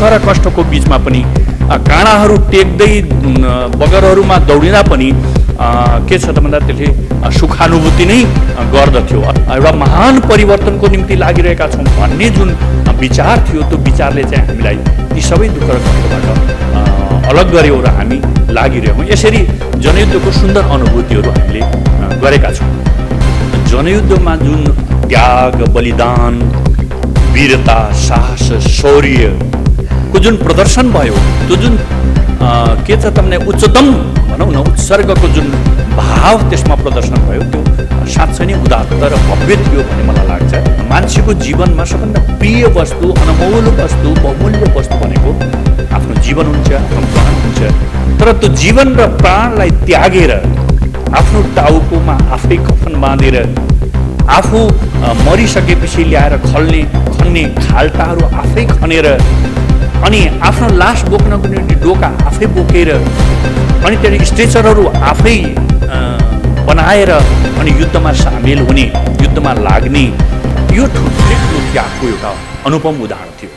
र कष्टको बीचमा पनि काँडाहरू टेक्दै बगरहरूमा दौडिँदा पनि के छ त भन्दा त्यसले सुखानुभूति नै गर्दथ्यो। एउटा महान परिवर्तनको निम्ति लागिरहेका छौँ भन्ने जुन विचार थियो, त्यो विचारले चाहिँ हामीलाई ती सबै दुःख र कष्टबाट अलग गर्यो र हामी लागिरहेछौँ। यसरी जनयुद्धको सुन्दर अनुभूतिहरू हामीले गरेका छौँ। जनयुद्धमा जुन त्याग, बलिदान, वीरता, साहस, शौर्यको जुन प्रदर्शन भयो, त्यो जुन के छ त भने उच्चतम भनौँ न उत्सर्गको जुन भाव त्यसमा प्रदर्शन भयो, त्यो साँच्चै नै उदात्त र भव्य थियो भन्ने मलाई लाग्छ। मान्छेको जीवनमा सबभन्दा प्रिय वस्तु, अनमोल वस्तु, बहुमूल्य वस्तु भनेको आफ्नो जीवन हुन्छ, आफ्नो प्राण हुन्छ। तर त्यो जीवन र प्राणलाई त्यागेर आफ्नो टाउकोमा आफै कफन बाँधेर आफू मरिसकेपछि ल्याएर खन्ने खाल्टाहरू आफै खनेर अनि आफ्नो लास बोक्नको निम्ति डोका आफै बोकेर अनि त्यहाँदेखि स्ट्रेचरहरू आफै बनाएर अनि युद्धमा सामेल हुने, युद्धमा लाग्ने, यो ठुलो त्यागको एउटा अनुपम उदाहरण थियो।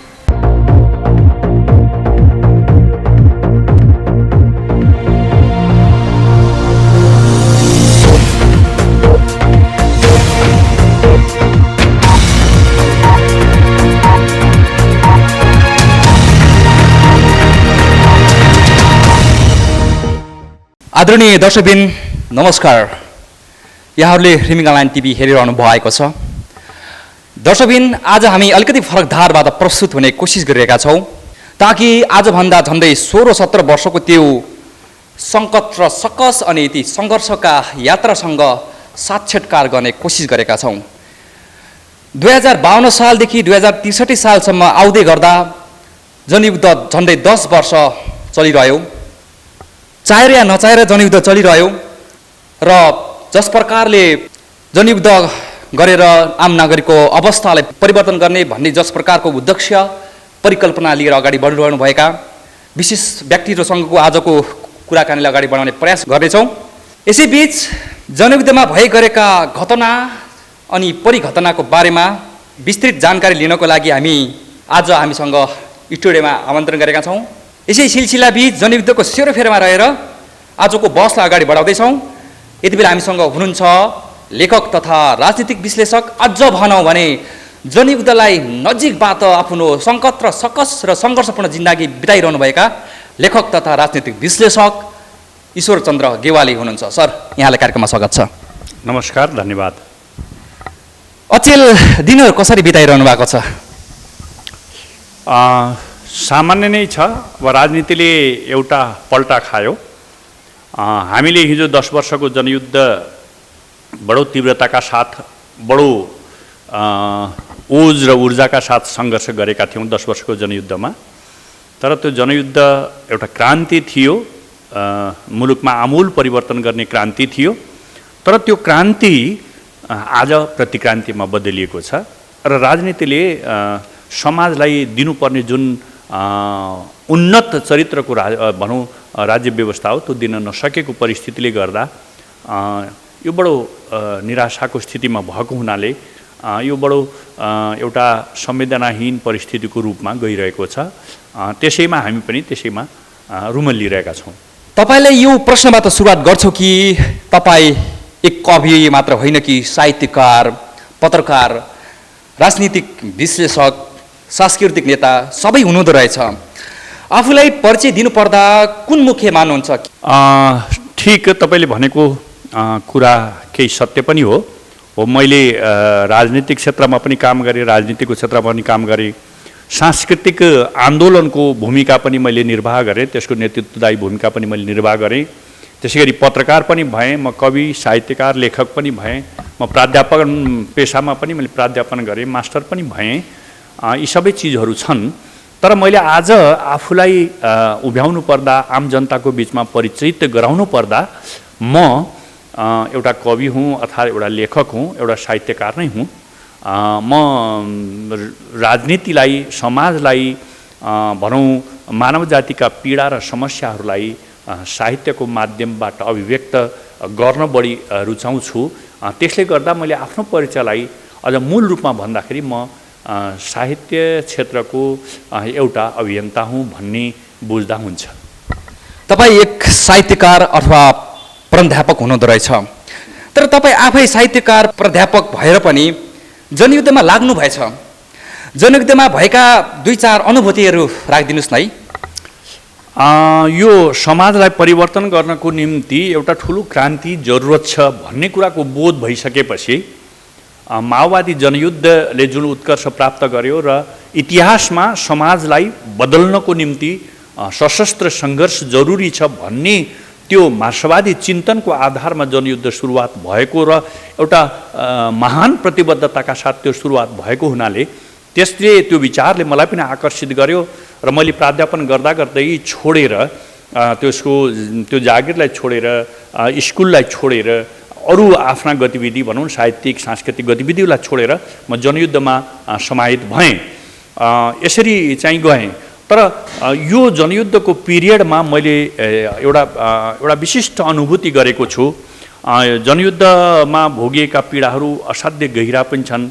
आदरणीय दर्शकबिन नमस्कार। यहाँहरूले रिमिङ अनलाइन टिभी हेरिरहनु भएको छ। दर्शकबिन, आज हामी अलिकति फरक धारबाट प्रस्तुत हुने कोसिस गरिरहेका छौँ ताकि आजभन्दा झन्डै 16-17 वर्षको त्यो सङ्कट र सकस अनि ती सङ्घर्षका यात्रासँग साक्षात्कार गर्ने कोसिस गरेका छौँ। 2052 सालदेखि 2063 सालसम्म आउँदै गर्दा जनयुद्ध झन्डै 10 वर्ष चलिरह्यो। चाहेर या नचाहेर जनयुद्ध चलिरह्यो र जस प्रकारले जनयुद्ध गरेर आम नागरिकको अवस्थालाई परिवर्तन गर्ने भन्ने जस प्रकारको उद्देश्य परिकल्पना लिएर अगाडि बढिरहनु भएका विशेष व्यक्तिहरूसँगको आजको कुराकानीलाई अगाडि बढाउने प्रयास गर्नेछौँ। यसैबीच जनयुद्धमा भए गरेका घटना अनि परिघटनाको बारेमा विस्तृत जानकारी लिनको लागि आज हामीसँग स्टुडियोमा आमन्त्रण गरेका छौँ। यसै सिलसिलाबीच जनयुद्धको सेरोफेरोमा रहेर आजको बहसलाई अगाडि बढाउँदैछौँ। यति बेला हामीसँग हुनुहुन्छ लेखक तथा राजनीतिक विश्लेषक, अझ भनौँ भने जनयुद्धलाई नजिकबाट आफ्नो सङ्कट र सकस र सङ्घर्षपूर्ण जिन्दगी बिताइरहनुभएका लेखक तथा राजनीतिक विश्लेषक ईश्वरचन्द्र गेवाली हुनुहुन्छ। सर, यहाँलाई कार्यक्रममा स्वागत छ। नमस्कार, धन्यवाद। अचेल दिनहरू कसरी बिताइरहनु भएको छ? सामान्य नै छ। अब राजनीतिले एउटा पल्टा खायो। हामीले हिजो 10 वर्षको जनयुद्ध बडो तीव्रताका साथ, बडो ओज र ऊर्जाका साथ सङ्घर्ष गरेका थियौँ 10 वर्षको जनयुद्धमा। तर त्यो जनयुद्ध एउटा क्रान्ति थियो, मुलुकमा आमूल परिवर्तन गर्ने क्रान्ति थियो। तर त्यो क्रान्ति आज प्रतिक्रान्तिमा बदलिएको छ र राजनीतिले समाजलाई दिनुपर्ने जुन उन्नत चरित्रको भनौँ राज्य व्यवस्था हो, त्यो दिन नसकेको परिस्थितिले गर्दा यो बडो निराशाको स्थितिमा भएको हुनाले यो बडो एउटा संवेदनाहीन परिस्थितिको रूपमा गइरहेको छ। त्यसैमा हामी पनि त्यसैमा रुमल्लिरहेका छौँ। तपाईँले यो प्रश्नबाट सुरुवात गर्छौँ कि तपाईँ एक कवि मात्र होइन कि साहित्यकार, पत्रकार, राजनीतिक विश्लेषक, सांस्कृतिक नेता सबै हुनुहुँदो रहेछ। आफूलाई परिचय दिनुपर्दा कुन मुख्य मान्नुहुन्छ? ठिक, तपाईँले भनेको कुरा केही सत्य पनि हो। मैले राजनीतिक क्षेत्रमा पनि काम गरेँ, राजनीतिको क्षेत्रमा पनि काम गरेँ, सांस्कृतिक आन्दोलनको भूमिका पनि मैले निर्वाह गरेँ, त्यसको नेतृत्वदायी भूमिका पनि मैले निर्वाह गरेँ। त्यसै गरी पत्रकार पनि भएँ, म कवि, साहित्यकार, लेखक पनि भएँ, म प्राध्यापन पेसामा पनि मैले प्राध्यापन गरेँ, मास्टर पनि भएँ। यी सबै चिजहरू छन्। तर मैले आज आफूलाई उभ्याउनु पर्दा, आम जनताको बिचमा परिचित गराउनु पर्दा म एउटा कवि हुँ अथवा एउटा लेखक हुँ, एउटा साहित्यकार नै हुँ। म राजनीतिलाई, समाजलाई, भनौँ मानव जातिका पीडा र समस्याहरूलाई साहित्यको माध्यमबाट अभिव्यक्त गर्न बढी रुचाउँछु। त्यसले गर्दा मैले आफ्नो परिचयलाई अझ मूल रूपमा भन्दाखेरि म साहित्य क्षेत्रको एउटा अभियन्ता हुँ भन्ने बुझ्दा हुन्छ। तपाईँ एक साहित्यकार अथवा प्राध्यापक हुनुहुँदो रहेछ, तर तपाईँ आफै साहित्यकार प्राध्यापक भएर पनि जनयुद्धमा लाग्नु भएछ। जनयुद्धमा भएका 2-4 अनुभूतिहरू राखिदिनुहोस् न है। यो समाजलाई परिवर्तन गर्नको निम्ति एउटा ठुलो क्रान्ति जरुरत छ भन्ने कुराको बोध भइसकेपछि माओवादी जनयुद्धले जुन उत्कर्ष प्राप्त गर्यो र इतिहासमा समाजलाई बदल्नको निम्ति सशस्त्र सङ्घर्ष जरुरी छ भन्ने त्यो मार्क्सवादी चिन्तनको आधारमा जनयुद्ध सुरुवात भएको र एउटा महान प्रतिबद्धताका साथ त्यो सुरुवात भएको हुनाले त्यसले त्यो विचारले मलाई पनि आकर्षित गर्यो र मैले प्राध्यापन गर्दा गर्दै छोडेर त्यो जागिरलाई छोडेर स्कुललाई छोडेर अरू आफ्ना गतिविधि भनौँ साहित्यिक सांस्कृतिक गतिविधिलाई छोडेर म जनयुद्धमा समाहित भएँ। यसरी चाहिँ गएँ। तर यो जनयुद्धको पिरियडमा मैले एउटा विशिष्ट अनुभूति गरेको छु। जनयुद्धमा भोगिएका पीडाहरू असाध्य गहिरा पनि छन्।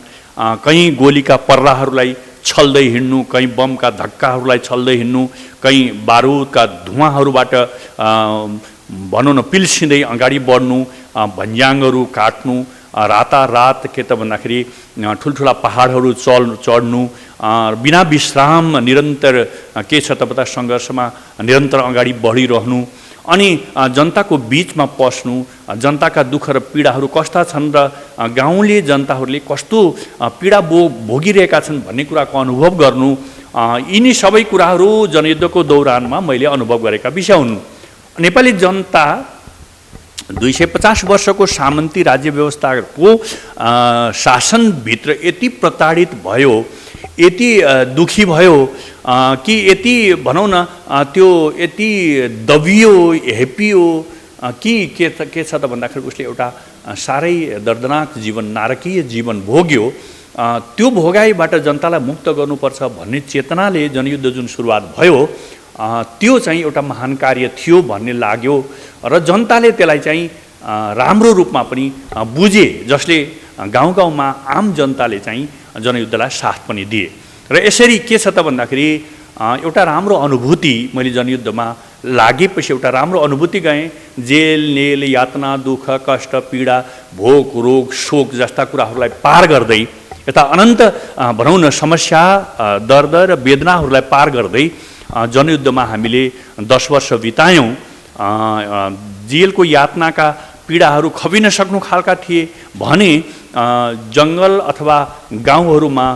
कहीँ गोलीका पर्राहरूलाई छल्दै हिँड्नु, कहीँ बमका धक्काहरूलाई छल्दै हिँड्नु, कहीँ बारुदका धुवाँहरूबाट भनौँ न पिल्सिँदै अगाडि बढ्नु, भन्ज्याङहरू काट्नु, रातारात के त भन्दाखेरि ठुल्ठुला पहाडहरू चढ्नु, बिना विश्राम निरन्तर के छ त भन्दा सङ्घर्षमा निरन्तर अगाडि बढिरहनु, अनि जनताको बिचमा पस्नु, जनताका दुःख र पीडाहरू कस्ता छन् र गाउँले जनताहरूले कस्तो पीडा भोगिरहेका छन् भन्ने कुराको अनुभव गर्नु, यिनी सबै कुराहरू जनयुद्धको दौरानमा मैले अनुभव गरेका विषय हुन्। नेपाली जनता 250 वर्षको सामन्ती राज्य व्यवस्थाको शासनभित्र यति प्रताडित भयो, यति दुखी भयो कि यति भनौँ न त्यो यति दबियो हेपियो कि के छ त भन्दाखेरि उसले एउटा साह्रै दर्दनाक जीवन, नारकीय जीवन भोग्यो। त्यो भोगाइबाट जनतालाई मुक्त गर्नुपर्छ भन्ने चेतनाले जनयुद्ध जुन सुरुवात भयो त्यो चाहिँ एउटा महान कार्य थियो भन्ने लाग्यो र जनताले त्यसलाई चाहिँ राम्रो रूपमा पनि बुझे, जसले गाउँ गाउँमा आम जनताले चाहिँ जनयुद्धलाई साथ पनि दिए। र यसरी के छ त भन्दाखेरि एउटा राम्रो अनुभूति मैले जनयुद्धमा लागेपछि एउटा राम्रो अनुभूति गएँ। जेल नेल यातना दुःख कष्ट पीडा भोक रोग शोक जस्ता कुराहरूलाई पार गर्दै यता अनन्त भनौँ न समस्या दर्द र वेदनाहरूलाई पार गर्दै जनयुद्धमा हामीले 10 वर्ष बितायौँ। जेलको यातनाका पीडाहरू खपिन सक्नु खालका थिए भने जङ्गल अथवा गाउँहरूमा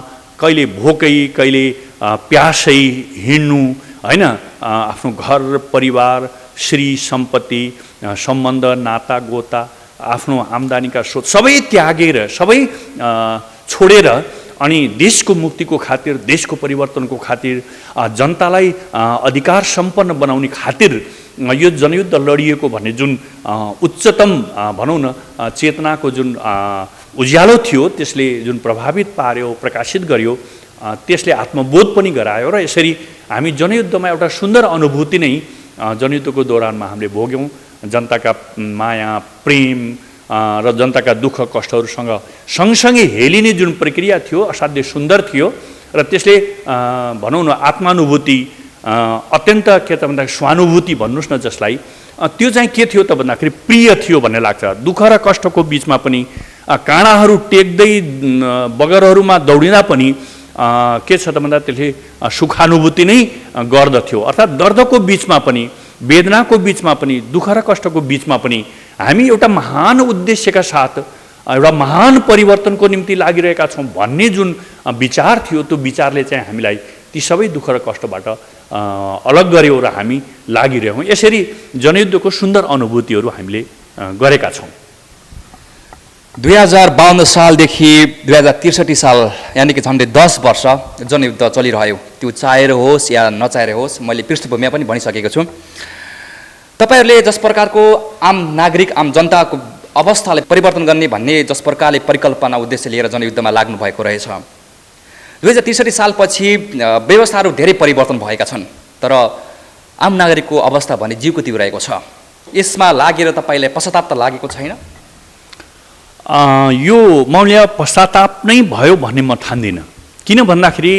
कहिले भोकै कहिले प्यासै हिँड्नु, होइन, आफ्नो घर परिवार श्री सम्पत्ति सम्बन्ध नाता गोता आफ्नो आम्दानीका स्रोत सबै त्यागेर सबै छोडेर अनि देशको मुक्तिको खातिर देशको परिवर्तनको खातिर जनतालाई अधिकार सम्पन्न बनाउने खातिर यो जनयुद्ध लडिएको भन्ने जुन उच्चतम भनौँ न चेतनाको जुन उज्यालो थियो त्यसले जुन प्रभावित पार्यो प्रकाशित गर्यो, त्यसले आत्मबोध पनि गरायो र यसरी हामी जनयुद्धमा एउटा सुन्दर अनुभूति नै जनयुद्धको दौरानमा हामीले भोग्यौँ। जनताका माया प्रेम र जनताका दुःख कष्टहरूसँग सँगसँगै हेलिने जुन प्रक्रिया थियो असाध्य सुन्दर थियो र त्यसले भनौँ न आत्मानुभूति अत्यन्त के त भन्दाखेरि स्वानुभूति भन्नुहोस् न जसलाई, त्यो चाहिँ के थियो त भन्दाखेरि प्रिय थियो भन्ने लाग्छ। दुःख र कष्टको बिचमा पनि काँडाहरू टेक्दै बगरहरूमा दौडिँदा पनि के छ त भन्दा त्यसले सुखानुभूति नै गर्दथ्यो। अर्थात् दर्दको बिचमा पनि वेदनाको बिचमा पनि दुःख र कष्टको बिचमा पनि हामी एउटा महान उद्देश्यका साथ एउटा महान परिवर्तनको निम्ति लागिरहेका छौँ भन्ने जुन विचार थियो त्यो विचारले चाहिँ हामीलाई ती सबै दुःख र कष्टबाट अलग गर्यो र हामी लागिरहेछौँ। यसरी जनयुद्धको सुन्दर अनुभूतिहरू हामीले गरेका छौँ। 2052 सालदेखि 2063 साल यानि कि झन्डै 10 वर्ष जनयुद्ध चलिरह्यो, त्यो चाहेर होस् या नचाहेर होस्। मैले पृष्ठभूमिमा पनि भनिसकेको छु। तपाईँहरूले जस प्रकारको आम नागरिक आम जनताको अवस्थालाई परिवर्तन गर्ने भन्ने जस प्रकारले परिकल्पना उद्देश्य लिएर जनयुद्धमा लाग्नु भएको रहेछ। 2063 सालपछि व्यवस्थाहरू धेरै परिवर्तन भएका छन्, तर आम नागरिकको अवस्था भने जीवको त्यो रहेको छ। यसमा लागेर तपाईँलाई पश्चाताप त लागेको छैन? यो मौल्य पश्चाताप नै भयो भन्ने म ठान्दिनँ। किन भन्दाखेरि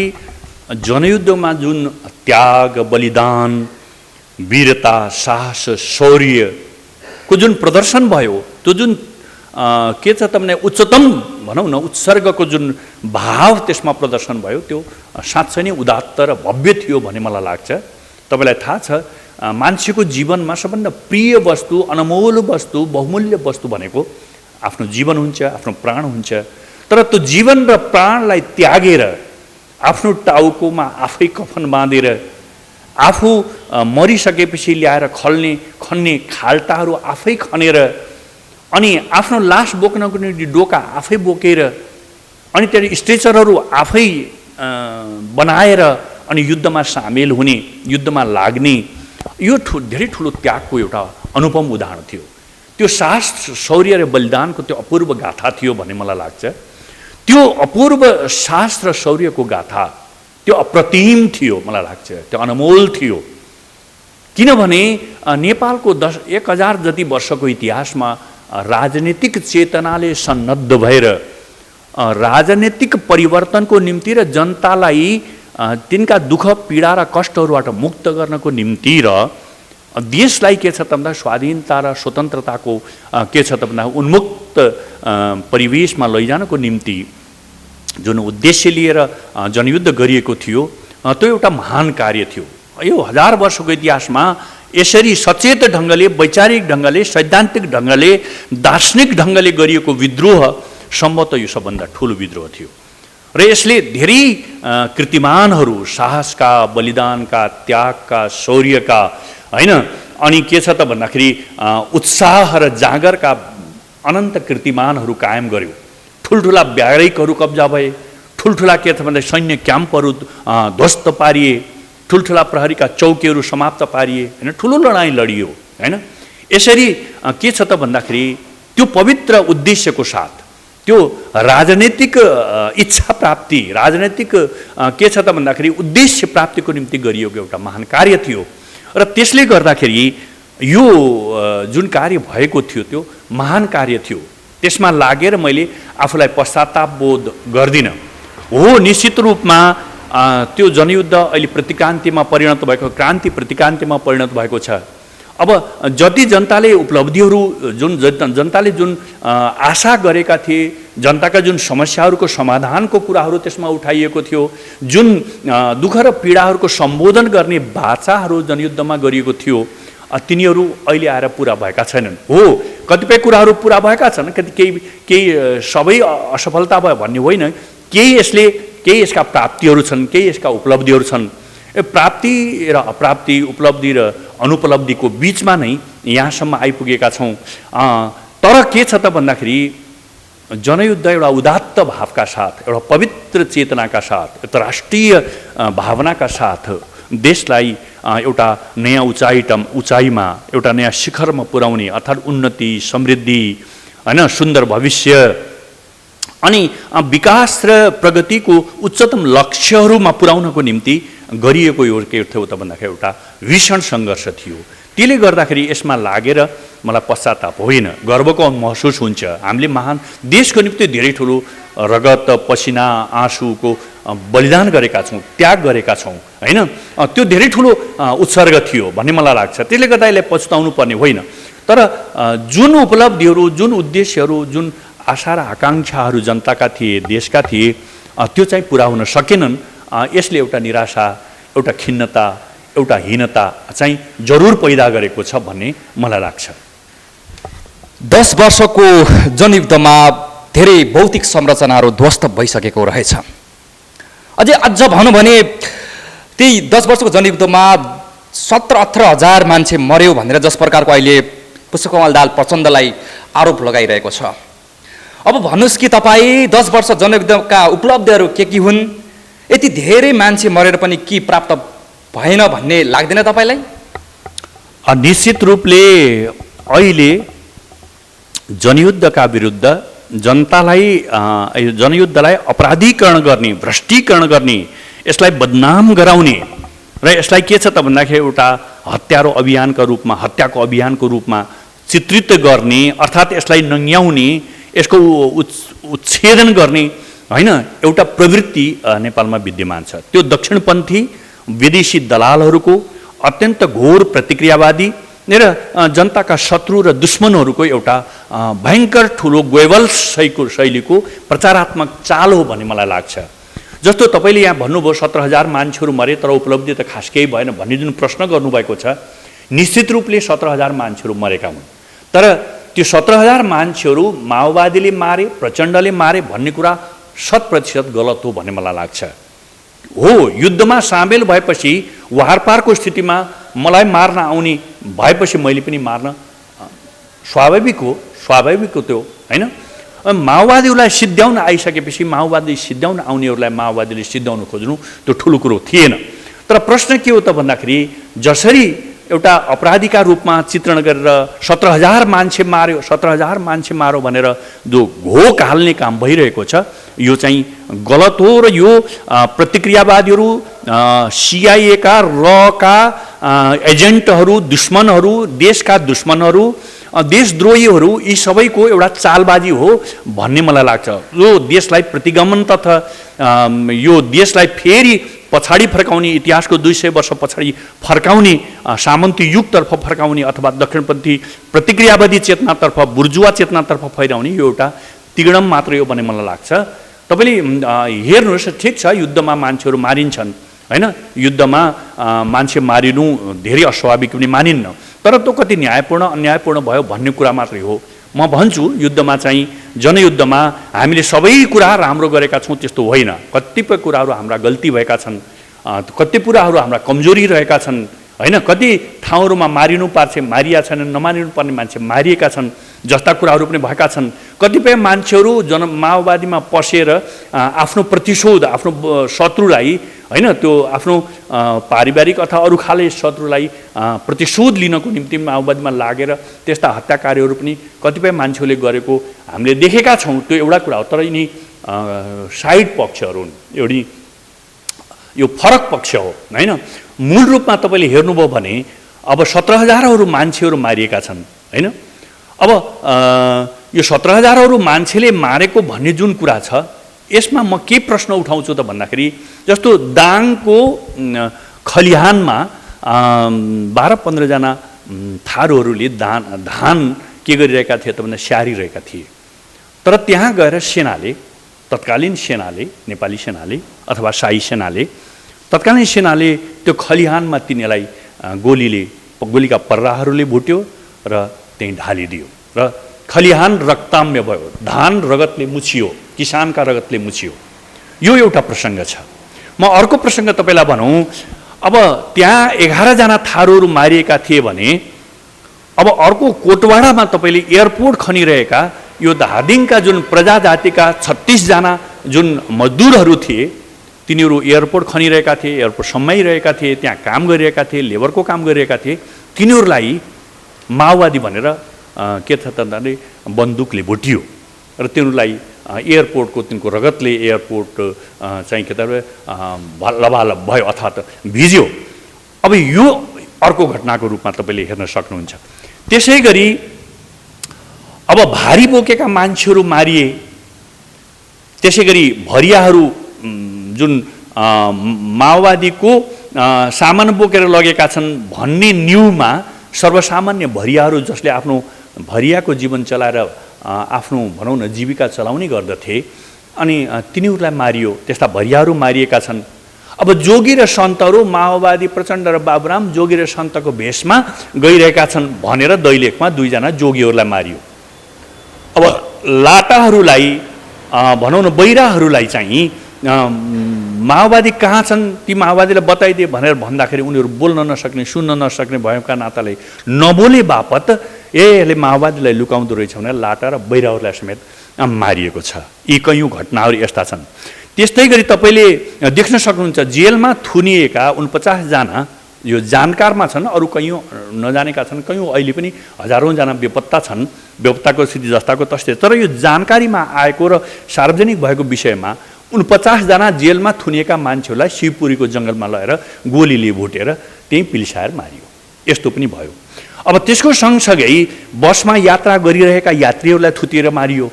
जनयुद्धमा जुन त्याग, बलिदान, वीरता, साहस, शौर्यको जुन प्रदर्शन भयो, त्यो जुन के छ त भने उच्चतम भनौँ न उत्सर्गको जुन भाव त्यसमा प्रदर्शन भयो, त्यो साँच्चै नै उदात्त र भव्य थियो भन्ने मलाई लाग्छ। तपाईँलाई थाहा छ मान्छेको जीवनमा सबभन्दा प्रिय वस्तु, अनमोल वस्तु, बहुमूल्य वस्तु भनेको आफ्नो जीवन हुन्छ, आफ्नो प्राण हुन्छ। तर त्यो जीवन र प्राणलाई त्यागेर आफ्नो टाउकोमा आफै कफन बाँधेर आफू मरिसकेपछि ल्याएर खन्ने खाल्टाहरू आफै खनेर अनि आफ्नो लास बोक्नको निम्ति डोका आफै बोकेर अनि त्यहाँ स्ट्रेचरहरू आफै बनाएर अनि युद्धमा सामेल हुने, युद्धमा लाग्ने, यो धेरै ठुलो त्यागको एउटा अनुपम उदाहरण थियो। त्यो साहस, शौर्य र बलिदानको त्यो अपूर्व गाथा थियो भन्ने मलाई लाग्छ। त्यो अपूर्व साहस र शौर्यको गाथा त्यो अप्रतिम थियो मलाई लाग्छ, त्यो अनमोल थियो। किनभने नेपालको 1000 जति वर्षको इतिहासमा राजनीतिक चेतनाले सन्नद्ध भएर राजनीतिक परिवर्तनको निम्ति र जनतालाई तिनका दुःख, पीडा र कष्टहरूबाट मुक्त गर्नको निम्ति र देशलाई के छ त भन्दा स्वाधीनता र स्वतन्त्रताको के छ त भन्दा उन्मुक्त परिवेशमा लैजानको निम्ति जुन उद्देश्य लिएर जनयुद्ध गरिएको थियो, त्यो एउटा महान कार्य थियो। यो 1000 वर्षको इतिहासमा यसरी सचेत ढङ्गले, वैचारिक ढङ्गले, सैद्धान्तिक ढङ्गले, दार्शनिक ढङ्गले गरिएको विद्रोह सम्भवतः यो सबभन्दा ठुलो विद्रोह थियो र यसले धेरै कृतिमानहरू, साहसका, बलिदानका, त्यागका, शौर्यका, हैन, अनि के छ त भन्दाखेरि उत्साह र जागरका अनन्त कृतिमानहरू कायम गर्यो। ठुल्ठुला ब्यारेकहरू कब्जा भए, ठुल्ठुला के छ भन्दा सैन्य क्याम्पहरू ध्वस्त पारिए, ठुल्ठुला प्रहरीका चौकीहरू समाप्त पारिए, हैन, ठुलो लडाइँ लडियो, हैन। यसरी के छ त भन्दाखेरि त्यो पवित्र उद्देश्यको साथ, त्यो राजनैतिक इच्छा प्राप्ति, राजनैतिक के छ त भन्दाखेरि उद्देश्य प्राप्तिको निम्ति गरिएको एउटा महान कार्य थियो र त्यसले गर्दाखेरि यो जुन कार्य भएको थियो त्यो महान कार्य थियो। त्यसमा लागेर मैले आफूलाई पश्चाताप बोध गर्दिनँ। हो, निश्चित रूपमा त्यो जनयुद्ध अहिले प्रतिक्रान्तिमा परिणत भएको, क्रान्ति प्रतिक्रान्तिमा परिणत भएको छ। अब जति जनताले उपलब्धिहरू, जुन जनताले जुन आशा गरेका थिए, जनताका जुन समस्याहरूको समाधानको कुराहरू त्यसमा उठाइएको थियो, जुन दुःख र पीडाहरूको सम्बोधन गर्ने वाचाहरू जनयुद्धमा गरिएको थियो, तिनीहरू अहिले आएर पुरा भएका छैनन्। हो, कतिपय कुराहरू पुरा भएका छन्, केही सबै असफलता भयो भन्ने होइन, केही यसका प्राप्तिहरू छन्, केही यसका उपलब्धिहरू छन्। प्राप्ति र अप्राप्ति, उपलब्धि र अनुपलब्धिको बिचमा नै यहाँसम्म आइपुगेका छौँ। तर के छ त भन्दाखेरि जनयुद्ध एउटा उदात्त भावका साथ, एउटा पवित्र चेतनाका साथ, एउटा राष्ट्रिय भावनाका साथ देशलाई एउटा नयाँ उचाइमा, एउटा नयाँ शिखरमा पुर्याउने, अर्थात् उन्नति, समृद्धि, हैन, सुन्दर भविष्य अनि विकास र प्रगतिको उच्चतम लक्ष्यहरूमा पुर्याउनको निम्ति गरिएको यो के थियो त भन्दाखेरि एउटा भीषण सङ्घर्ष थियो। त्यसले गर्दाखेरि यसमा लागेर मलाई पश्चाताप होइन, गर्वको महसुस हुन्छ। हामीले महान देशको निम्ति धेरै ठुलो रगत, पसिना, आँसुको बलिदान गरेका छौँ, त्याग गरेका छौँ, हैन। त्यो धेरै ठुलो उत्सर्ग थियो भन्ने मलाई लाग्छ। त्यसले गर्दा यसलाई पछुताउनु पर्ने होइन। तर जुन उपलब्धिहरू, जुन उद्देश्यहरू, जुन आशा र आकाङ्क्षाहरू जनताका थिए, देशका थिए, त्यो चाहिँ पुरा हुन सकेनन्। यसले एउटा निराशा, एउटा खिन्नता, एउटा हीनता चाहिँ जरुर पैदा गरेको छ भन्ने मलाई लाग्छ। 10 वर्षको जनयुद्धमा धेरै भौतिक संरचनाहरू ध्वस्त भइसकेको रहेछ। अझ भनौँ भने त्यही 10 वर्षको जनयुद्धमा 17-18 हजार मान्छे मर्यो भनेर जस प्रकारको अहिले पुष्पकमल दाहाल प्रचण्डलाई आरोप लगाइरहेको छ। अब भन्नुहोस् कि तपाईँ 10 वर्ष जनयुद्धका उपलब्धिहरू के हुन्? यति धेरै मान्छे मरेर पनि के प्राप्त भएन भन्ने लाग्दैन तपाईँलाई? निश्चित रूपले अहिले जनयुद्धका विरुद्ध जनतालाई, जनयुद्धलाई अपराधीकरण गर्ने, भ्रष्टीकरण गर्ने, यसलाई बदनाम गराउने र यसलाई के छ त भन्दाखेरि एउटा हत्यारो अभियानका रूपमा, हत्याको अभियानको रूपमा चित्रित गर्ने, अर्थात् यसलाई नङ्ग्याउने, यसको उच्छेदन गर्ने होइन एउटा प्रवृत्ति नेपालमा विद्यमान छ। त्यो दक्षिणपन्थी विदेशी दलालहरूको अत्यन्त घोर प्रतिक्रियावादी र जनताका शत्रु र दुश्मनहरूको एउटा भयङ्कर ठुलो गोएबल्स शैलीको प्रचारात्मक चाल हो भन्ने मलाई लाग्छ। जस्तो तपाईँले यहाँ भन्नुभयो 17,000 मान्छेहरू मरे तर उपलब्धि त खास केही भएन भन्ने जुन प्रश्न गर्नुभएको छ, निश्चित रूपले 17,000 मान्छेहरू मरेका हुन्। तर त्यो 17,000 मान्छेहरू माओवादीले मारे, प्रचण्डले मारे भन्ने कुरा 100% गलत हो भन्ने मलाई लाग्छ। हो, युद्धमा सामेल भएपछि वारपारको स्थितिमा मलाई मार्न आउने भएपछि मैले पनि मार्न स्वाभाविक हो त्यो, होइन? माओवादीहरूलाई सिद्ध्याउन आइसकेपछि माओवादी सिद्ध्याउन आउनेहरूलाई माओवादीले सिद्ध्याउन खोज्नु त्यो ठुलो कुरो थिएन। तर प्रश्न के हो त भन्दाखेरि जसरी एउटा अपराधीका रूपमा चित्रण गरेर 17,000 मान्छे मार्यो भनेर जो घोक हाल्ने काम भइरहेको छ यो चाहिँ गलत हो। र यो प्रतिक्रियावादीहरू, CIA का रका एजेन्टहरू, दुश्मनहरू, देशका दुश्मनहरू, देशद्रोहीहरू, यी सबैको एउटा चालबाजी हो भन्ने मलाई लाग्छ। यो देशलाई प्रतिगमन तथा यो देशलाई फेरि पछाडि फर्काउने, इतिहासको 200 वर्ष पछाडि फर्काउने, सामन्ती युगतर्फ फर्काउने अथवा दक्षिणपन्थी प्रतिक्रियावादी चेतनातर्फ, बुर्जुवा चेतनातर्फ फैलाउने यो एउटा तिगडम मात्रै हो भन्ने मलाई लाग्छ। तपाईँले हेर्नुहोस्, ठिक छ युद्धमा मान्छेहरू मारिन्छन्, होइन? युद्धमा मान्छे मारिनु धेरै अस्वाभाविक पनि मानिन्न, तर त्यो कति न्यायपूर्ण अन्यायपूर्ण भयो भन्ने कुरा मात्रै हो। म भन्छु युद्धमा चाहिँ, जनयुद्धमा हामीले सबै कुरा राम्रो गरेका छौँ त्यस्तो होइन। कतिपय कुराहरू हाम्रा गल्ती भएका छन्, कति कुराहरू हाम्रा कमजोरी रहेका छन्, होइन? कति ठाउँहरूमा मारिया छैनन्, नमारिनु पर्ने मान्छे मारिएका छन् जस्ता कुराहरू पनि भएका छन्। कतिपय मान्छेहरू माओवादीमा पसेर आफ्नो प्रतिशोध, आफ्नो शत्रुलाई, होइन, त्यो आफ्नो पारिवारिक अथवा अरू खाले शत्रुलाई प्रतिशोध लिनको निम्ति माओवादीमा लागेर त्यस्ता हत्या कार्यहरू पनि कतिपय मान्छेहरूले गरेको हामीले देखेका छौँ। त्यो एउटा कुरा हो। तर यिनी साइड पक्षहरू हुन्, एउटी यो फरक पक्ष हो, होइन? मूल रूपमा तपाईँले हेर्नुभयो भने अब 17,000 मान्छेहरू मारिएका छन्, होइन? अब यो 17,000 मान्छेले मारेको भन्ने जुन कुरा छ यसमा म के प्रश्न उठाउँछु त भन्दाखेरि जस्तो दाङको खलिहानमा 12-15 जना थारूहरूले धान के गरिरहेका थिए त भन्दा स्याहारिरहेका थिए। तर त्यहाँ गएर सेनाले, तत्कालीन सेनाले, नेपाली सेनाले अथवा शाही सेनाले, तत्कालीन सेनाले त्यो खलिहानमा तिनीलाई गोलीका पर्राहरूले भुट्यो र त्यहीँ ढालिदियो र खलिहान रक्ताम्य भयो, धान रगतले मुछियो, किसानका रगतले मुछियो। यो एउटा प्रसङ्ग छ। म अर्को प्रसङ्ग तपाईँलाई भनौँ, अब त्यहाँ 11 जना थारूहरू मारिएका थिए भने अब अर्को कोटवाडामा तपाईँले एयरपोर्ट खनिरहेका यो धादिङका जुन प्रजाजातिका 36 जना जुन मजदुरहरू थिए तिनीहरू एयरपोर्ट खनिरहेका थिए, एयरपोर्ट सम्माइरहेका थिए, त्यहाँ काम गरिरहेका थिए, लेबरको काम गरिरहेका थिए। तिनीहरूलाई माओवादी भनेर के छ त भन्दाखेरि बन्दुकले भुटियो र तिनीहरूलाई एयरपोर्टको तिनको रगतले एयरपोर्ट चाहिँ के त लबालब भयो अर्थात् भिज्यो। अब यो अर्को घटनाको रूपमा तपाईँले हेर्न सक्नुहुन्छ। त्यसै गरी अब भारी बोकेका मान्छेहरू मारिए, त्यसै गरी भरियाहरू जुन माओवादीको सामान बोकेर लगेका छन् भन्ने न्युमा सर्वसामान्य भरियाहरू जसले आफ्नो भरियाको जीवन चलाएर आफ्नो भनौँ न जीविका चलाउने गर्दथे अनि तिनीहरूलाई मारियो। त्यस्ता भरियाहरू मारिएका छन्। अब जोगी र सन्तहरू माओवादी प्रचण्ड र बाबुराम जोगी र सन्तको भेषमा गइरहेका छन् भनेर दैलेखमा 2 जना जोगीहरूलाई मारियो। अब लाटाहरूलाई भनौँ न बैराहरूलाई चाहिँ माओवादी कहाँ छन् ती माओवादीलाई बताइदिए भनेर भन्दाखेरि उनीहरू बोल्न नसक्ने सुन्न नसक्ने भएका नाताले नबोले बापत यसले माओवादीलाई लुकाउँदो रहेछ भनेर लाटा र बैराहरूलाई समेत मारिएको छ। यी कयौँ घटनाहरू यस्ता छन्। त्यस्तै गरी तपाईँले देख्न सक्नुहुन्छ जेलमा थुनिएका 49 जना यो जानकारमा छन्, अरू कयौँ नजानेका छन्, कयौँ अहिले पनि हजारौँ जना बेपत्ता छन्। बेपत्ताको स्थिति जस्ताको तस्तै। तर यो जानकारीमा आएको र सार्वजनिक भएको विषयमा 49 जना जेलमा थुनिएका मान्छेहरूलाई शिवपुरीको जङ्गलमा लगेर गोलीले भुटेर त्यहीँ पिल्साएर मारियो। यस्तो पनि भयो। अब त्यसको सँगसँगै बसमा यात्रा गरिरहेका यात्रीहरूलाई थुतेर मारियो।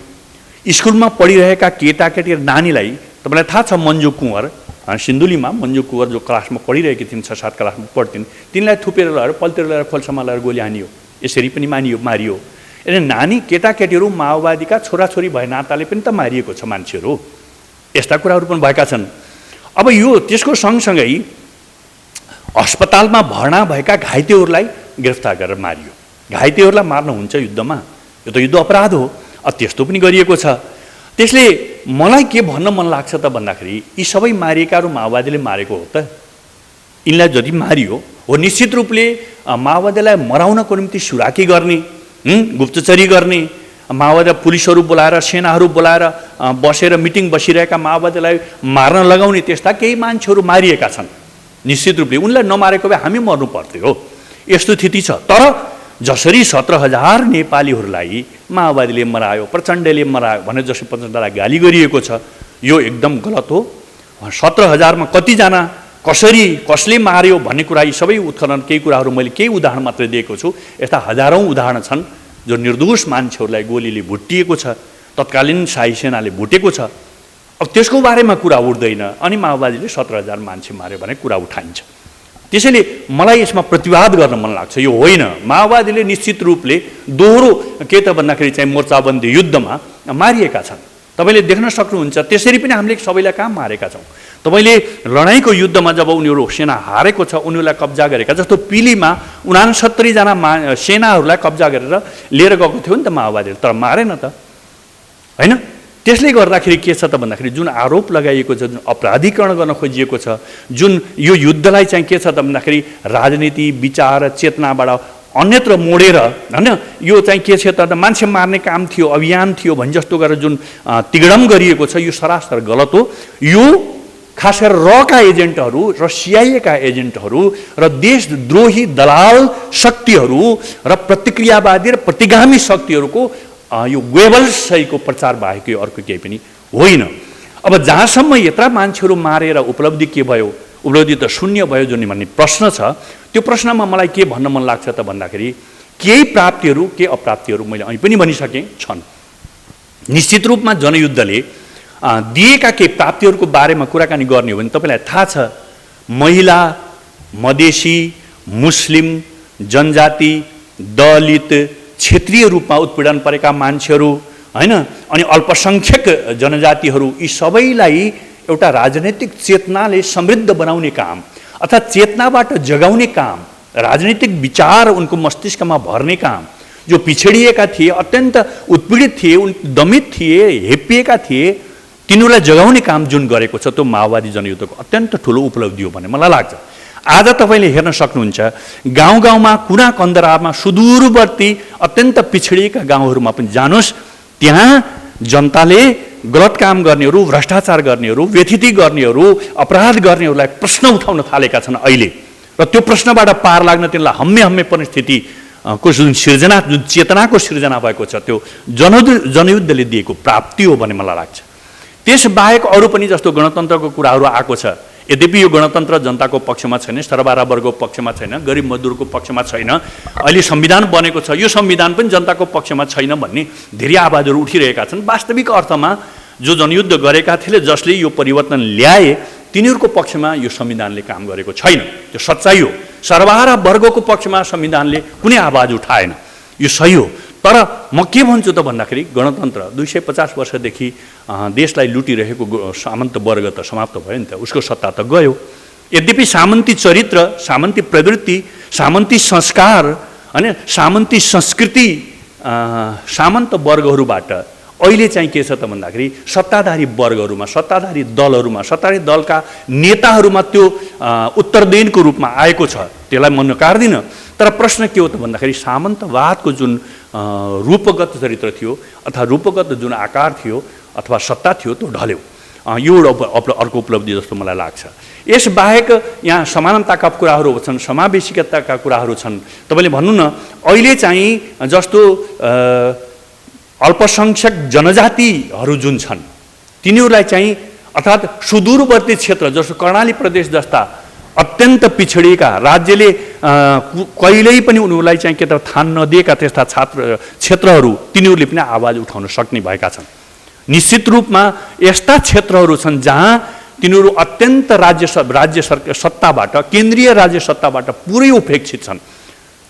स्कुलमा पढिरहेका केटाकेटी र नानीलाई तपाईँलाई थाहा छ मन्जु कुँवर सिन्धुलीमा मन्जु कुँवर जो क्लासमा पढिरहेकी थिइन् 6-7 क्लासमा पढ्थिन् तिनलाई थुपेर लगेर पल्टेर लगेर खोल्सामा लगेर गोली हानियो यसरी पनि मारियो यदि नानी केटाकेटीहरू माओवादीका छोराछोरी भए नाताले पनि त मारिएको छ मान्छेहरू यस्ता कुराहरू पनि भएका छन् अब यो त्यसको सँगसँगै अस्पतालमा भर्ना भएका घाइतेहरूलाई गिरफ्तार गरेर मारियो घाइतेहरूलाई मार्न हुन्छ युद्धमा यो त युद्ध अपराध हो त्यस्तो पनि गरिएको छ त्यसले मलाई के भन्न मन लाग्छ त भन्दाखेरि यी सबै मारिएकाहरू माओवादीले मारेको हो त यिनलाई जति मारियो हो निश्चित रूपले माओवादीलाई मराउनको निम्ति सुराकी गर्ने गुप्तचरी गर्ने माओवादी पुलिसहरू बोलाएर सेनाहरू बोलाएर बसेर मिटिङ बसिरहेका माओवादीलाई मार्न लगाउने त्यस्ता केही मान्छेहरू मारिएका छन् निश्चित रूपले उनलाई नमारेको भए हामी मर्नु पर्थ्यो हो यस्तो स्थिति छ तर जसरी 17,000 नेपालीहरूलाई माओवादीले मरायो प्रचण्डले मरायो भने जसरी प्रचण्डलाई गाली गरिएको छ यो एकदम गलत हो 17,000 मा कतिजना कसरी कसले मार्यो भन्ने कुरा यी सबै उत्खनन केही कुराहरू मैले केही उदाहरण मात्रै दिएको छु यस्ता हजारौं उदाहरण छन् जो निर्दोष मान्छेहरूलाई गोलीले भुटिएको छ तत्कालीन शाही सेनाले भुटेको छ अब त्यसको बारेमा कुरा उठ्दैन अनि माओवादीले 17,000 मान्छे मार्यो भने कुरा उठाइन्छ त्यसैले मलाई यसमा प्रतिवाद गर्न मन लाग्छ यो होइन माओवादीले निश्चित रूपले दोहोरो के त भन्दाखेरि चाहिँ मोर्चाबन्दी युद्धमा मारिएका छन् तपाईले देख्न सक्नुहुन्छ त्यसरी पनि हामीले सबैलाई कहाँ मारेका छौं तपाईले लडाईँको युद्धमा जब उनीहरू सेना हारेको छ उनीहरूलाई कब्जा गरेका जस्तो पिलीमा 69 जना सेनाहरूलाई कब्जा गरेर लिएर गएको थियो नि त माओवादीले तर मारेन त हैन त्यसले गर्दाखेरि के छ त भन्दाखेरि जुन आरोप लगाइएको छ जुन अपराधीकरण गर्न खोजिएको छ जुन यो युद्धलाई चाहिँ के छ त भन्दाखेरि राजनीति विचार चेतनाबाट अन्यत्र मोडेर हैन यो चाहिँ के छ त मान्छे मार्ने काम थियो अभियान थियो भनि जस्तो गरेर जुन तिगडम गरिएको छ यो सरासर गलत हो यो खास गरेर रका एजेन्टहरू र सिआइएका एजेन्टहरू र देशद्रोही दलाल शक्तिहरू र प्रतिक्रियावादी र प्रतिगामी शक्तिहरूको यो वेबल्स सहीको प्रचार बाहेक यो अर्को केही पनि होइन अब जहाँसम्म यत्रा मान्छेहरू मारेर उपलब्धि के भयो उपलब्धि त शून्य भयो जुन भन्ने प्रश्न छ त्यो प्रश्नमा मलाई के भन्न मन लाग्छ त भन्दाखेरि केही प्राप्तिहरू के अप्राप्तिहरू मैले अहिले पनि भनिसकेँ छन् निश्चित रूपमा जनयुद्धले दिएका केही प्राप्तिहरूको बारेमा कुराकानी गर्ने हो भने तपाईलाई थाहा छ महिला मधेसी मुस्लिम जनजाति दलित क्षेत्रीय रूपमा उत्पीडन परेका मान्छेहरू हैन अनि अल्पसंख्यक जनजातिहरू यी सबैलाई एउटा राजनीतिक चेतनाले समृद्ध बनाउने काम अथवा चेतनाबाट जगाउने काम राजनीतिक विचार उनको मस्तिष्कमा भर्ने काम जो पिछडिएका थिए अत्यन्त उत्पीडित थिए दमित थिए हेपिएका थिए तिनीहरूलाई जगाउने काम जुन गरेको छ त्यो माओवादी जनयुद्धको अत्यन्त ठुलो उपलब्धि हो भन्ने मलाई लाग्छ आज तपाईले हेर्न सक्नुहुन्छ गाउँ गाउँमा कुना कन्दरामा सुदूरवर्ती अत्यन्त पिछडिएका गाउँहरूमा पनि जानुस् त्यहाँ जनताले गलत काम गर्नेहरू भ्रष्टाचार गर्नेहरू व्यथिति गर्नेहरू अपराध गर्नेहरूलाई प्रश्न उठाउन थालेका छन् अहिले र त्यो प्रश्नबाट पार लाग्न तिनलाई हम्मे परिस्थिति को जुन सिर्जना जुन चेतनाको सिर्जना भएको छ त्यो जनयुद्धले दिएको प्राप्ति हो भन्ने मलाई लाग्छ त्यसबाहेक अरू पनि जस्तो गणतन्त्रको कुराहरू आएको छ यद्यपि यो गणतन्त्र जनताको पक्षमा छैन सरबारा वर्गको पक्षमा छैन गरिब मजदुरको पक्षमा छैन अहिले संविधान बनेको छ यो संविधान पनि जनताको पक्षमा छैन भन्ने धेरै आवाजहरू उठिरहेका छन् वास्तविक अर्थमा जो जनयुद्ध गरेका थिए जसले यो परिवर्तन ल्याए तिनीहरूको पक्षमा यो संविधानले काम गरेको छैन त्यो सच्चाइ हो सरबारा वर्गको पक्षमा संविधानले कुनै आवाज उठाएन यो सही हो तर म के भन्छु त भन्दाखेरि गणतन्त्र 250 वर्षदेखि देशलाई लुटिरहेको सामन्त वर्ग त समाप्त भयो नि त उसको सत्ता त गयो यद्यपि सामन्ती चरित्र सामन्ती प्रवृत्ति सामन्ती संस्कार हैन सामन्ती संस्कृति सामन्त वर्गहरूबाट अहिले चाहिँ के छ त भन्दाखेरि सत्ताधारी वर्गहरूमा सत्ताधारी दलका नेताहरूमा त्यो उत्तरदायिनीको रूपमा आएको छ त्यसलाई म नकार्दिन तर प्रश्न के हो त भन्दाखेरि सामन्तवादको जुन रूपगत चरित्र थियो अथवा रूपगत जुन आकार थियो अथवा सत्ता थियो त्यो ढल्यो यो एउटा अर्को उपलब्धि जस्तो मलाई लाग्छ यसबाहेक यहाँ समानताका कुराहरू छन् समावेशिकताका कुराहरू छन् तपाईले भन्नु न अहिले चाहिँ जस्तो अल्पसंख्यक जनजातिहरू जुन छन् तिनीहरूलाई चाहिँ अर्थात् सुदूरवर्ती क्षेत्र जस्तो कर्णाली प्रदेश जस्ता अत्यन्त पिछडिएका राज्यले कहिल्यै पनि उनीहरूलाई चाहिँ के त थान नदिएका त्यस्ता क्षेत्रहरू तिनीहरूले पनि आवाज उठाउन सक्ने भएका छन् निश्चित रूपमा यस्ता क्षेत्रहरू छन् जहाँ तिनीहरू अत्यन्त राज्य सत्ताबाट, केन्द्रीय राज्य सत्ताबाट पुरै उपेक्षित छन्।